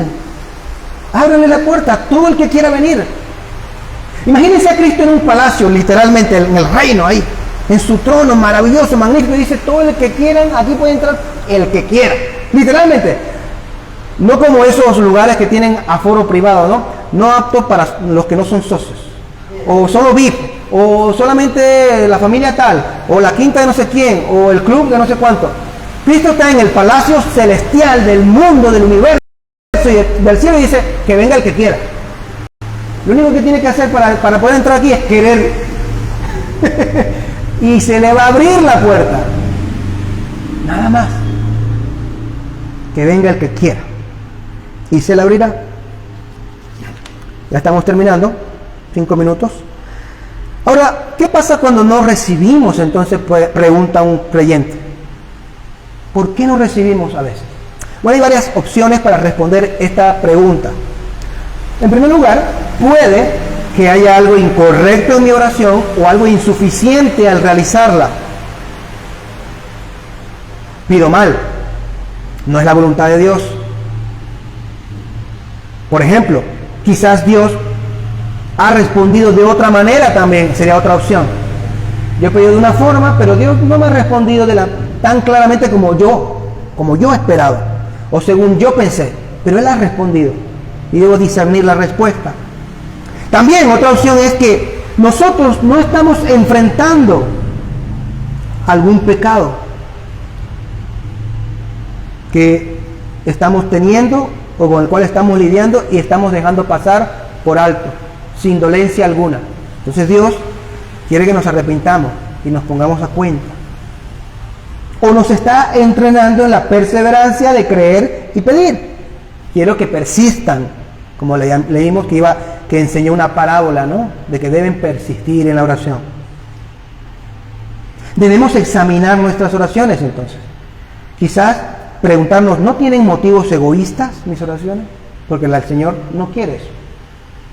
Ábrele la puerta a todo el que quiera venir. Imagínense a Cristo en un palacio, literalmente, en el reino ahí, en su trono maravilloso, magnífico. Dice, todo el que quieran, aquí puede entrar el que quiera. Literalmente. No como esos lugares que tienen aforo privado, ¿no? No apto para los que no son socios. O solo VIP. O solamente la familia tal, o la quinta de no sé quién, o el club de no sé cuánto. Cristo está en el palacio celestial del mundo, del universo y del cielo, y dice que venga el que quiera. Lo único que tiene que hacer para poder entrar aquí es querer. Y se le va a abrir la puerta. Nada más. Que venga el que quiera. Y se le abrirá. Ya estamos terminando. 5 minutos. Ahora, ¿qué pasa cuando no recibimos? Entonces pregunta un creyente. ¿Por qué no recibimos a veces? Bueno, hay varias opciones para responder esta pregunta. En primer lugar, puede que haya algo incorrecto en mi oración o algo insuficiente al realizarla. Pido mal. No es la voluntad de Dios. Por ejemplo, quizás Dios ha respondido de otra manera también, sería otra opción. Yo he pedido de una forma, pero Dios no me ha respondido tan claramente como yo esperaba, o según yo pensé, pero Él ha respondido, y debo discernir la respuesta. También otra opción es que nosotros no estamos enfrentando algún pecado que estamos teniendo, o con el cual estamos lidiando, y estamos dejando pasar por alto, sin dolencia alguna. Entonces Dios quiere que nos arrepintamos y nos pongamos a cuenta. O nos está entrenando en la perseverancia de creer y pedir. Quiero que persistan, como leímos que enseñó una parábola, ¿no? De que deben persistir en la oración. Debemos examinar nuestras oraciones entonces. Quizás preguntarnos, ¿no tienen motivos egoístas mis oraciones? Porque el Señor no quiere eso.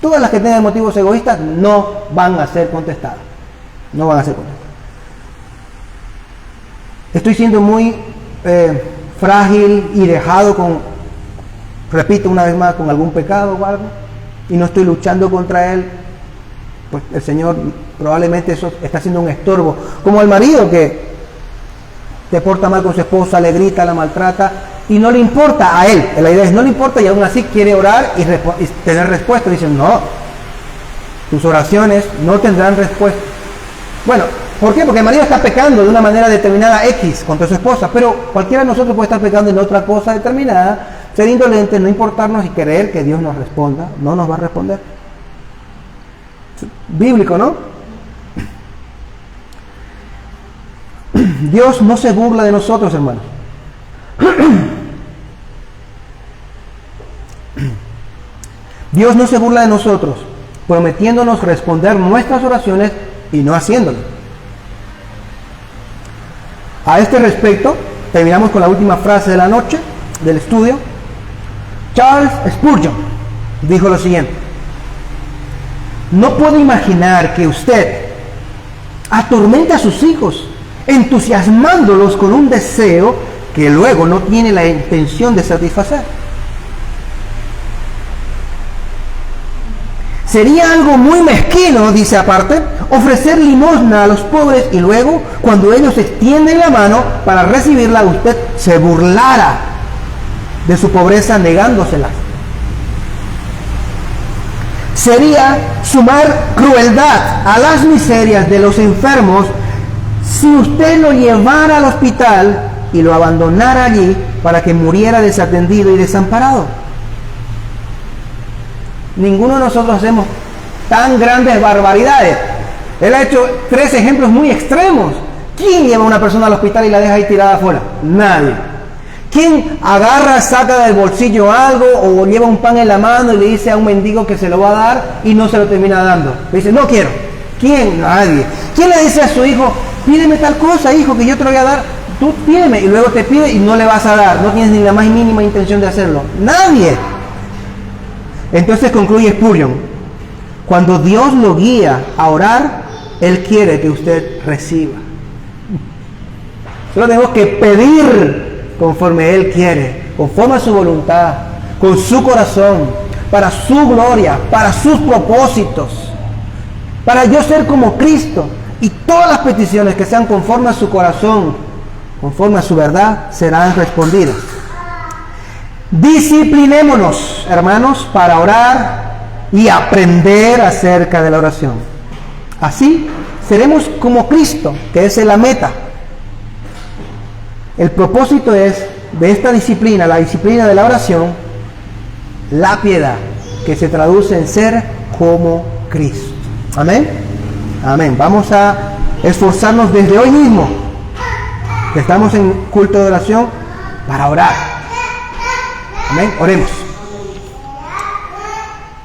Todas las que tengan motivos egoístas no van a ser contestadas. No van a ser contestadas. Estoy siendo muy frágil y dejado repito una vez más, con algún pecado o algo, y no estoy luchando contra él. Pues el Señor probablemente eso está siendo un estorbo. Como el marido que se porta mal con su esposa, le grita, la maltrata, y no le importa a él. La idea es, no le importa, y aún así quiere orar y tener respuesta. Dicen, no, tus oraciones no tendrán respuesta. Bueno, ¿por qué? Porque el marido está pecando de una manera determinada X contra su esposa, pero cualquiera de nosotros puede estar pecando en otra cosa determinada, ser indolentes, no importarnos y creer que Dios nos responda. No nos va a responder. Bíblico, ¿no? Dios no se burla de nosotros, hermanos. Dios no se burla de nosotros, prometiéndonos responder nuestras oraciones y no haciéndolo. A este respecto, terminamos con la última frase de la noche del estudio. Charles Spurgeon dijo lo siguiente: no puedo imaginar que usted atormente a sus hijos, entusiasmándolos con un deseo que luego no tiene la intención de satisfacer. Sería algo muy mezquino, dice aparte, ofrecer limosna a los pobres y luego, cuando ellos extienden la mano para recibirla, usted se burlara de su pobreza negándosela. Sería sumar crueldad a las miserias de los enfermos si usted lo llevara al hospital y lo abandonara allí para que muriera desatendido y desamparado. Ninguno de nosotros hacemos tan grandes barbaridades. Él ha hecho 3 ejemplos muy extremos. ¿Quién lleva a una persona al hospital y la deja ahí tirada afuera? Nadie. ¿Quién agarra, saca del bolsillo algo o lleva un pan en la mano y le dice a un mendigo que se lo va a dar y no se lo termina dando? Le dice, no quiero. ¿Quién? Nadie. ¿Quién le dice a su hijo, pídeme tal cosa, hijo, que yo te lo voy a dar? Tú pídeme, y luego te pide y no le vas a dar. No tienes ni la más mínima intención de hacerlo. Nadie. Entonces concluye Spurgeon, cuando Dios lo guía a orar, Él quiere que usted reciba. Solo tenemos que pedir conforme Él quiere, conforme a su voluntad, con su corazón, para su gloria, para sus propósitos, para yo ser como Cristo. Y todas las peticiones que sean conforme a su corazón, conforme a su verdad, serán respondidas. Disciplinémonos, hermanos, para orar y aprender acerca de la oración. Así seremos como Cristo, que es la meta. El propósito es de esta disciplina, la disciplina de la oración, la piedad, que se traduce en ser como Cristo. Amén. Amén. Vamos a esforzarnos desde hoy mismo, que estamos en culto de oración, para orar. Amén. Oremos.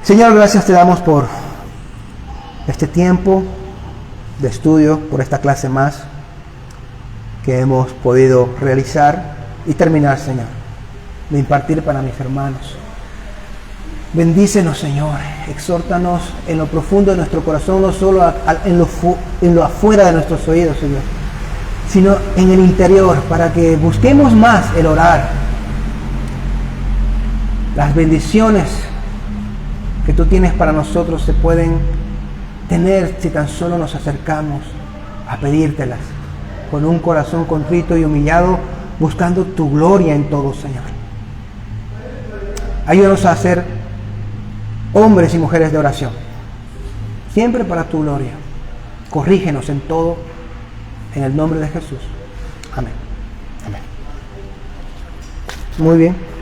Señor, gracias te damos por este tiempo de estudio, por esta clase más que hemos podido realizar y terminar, Señor, de impartir para mis hermanos. Bendícenos, Señor, exhórtanos en lo profundo de nuestro corazón, no solo en lo afuera de nuestros oídos, Señor, sino en el interior, para que busquemos más el orar. Las bendiciones que tú tienes para nosotros se pueden tener si tan solo nos acercamos a pedírtelas con un corazón contrito y humillado, buscando tu gloria en todo, Señor. Ayúdanos a ser hombres y mujeres de oración, siempre para tu gloria. Corrígenos en todo, en el nombre de Jesús. Amén. Amén. Muy bien.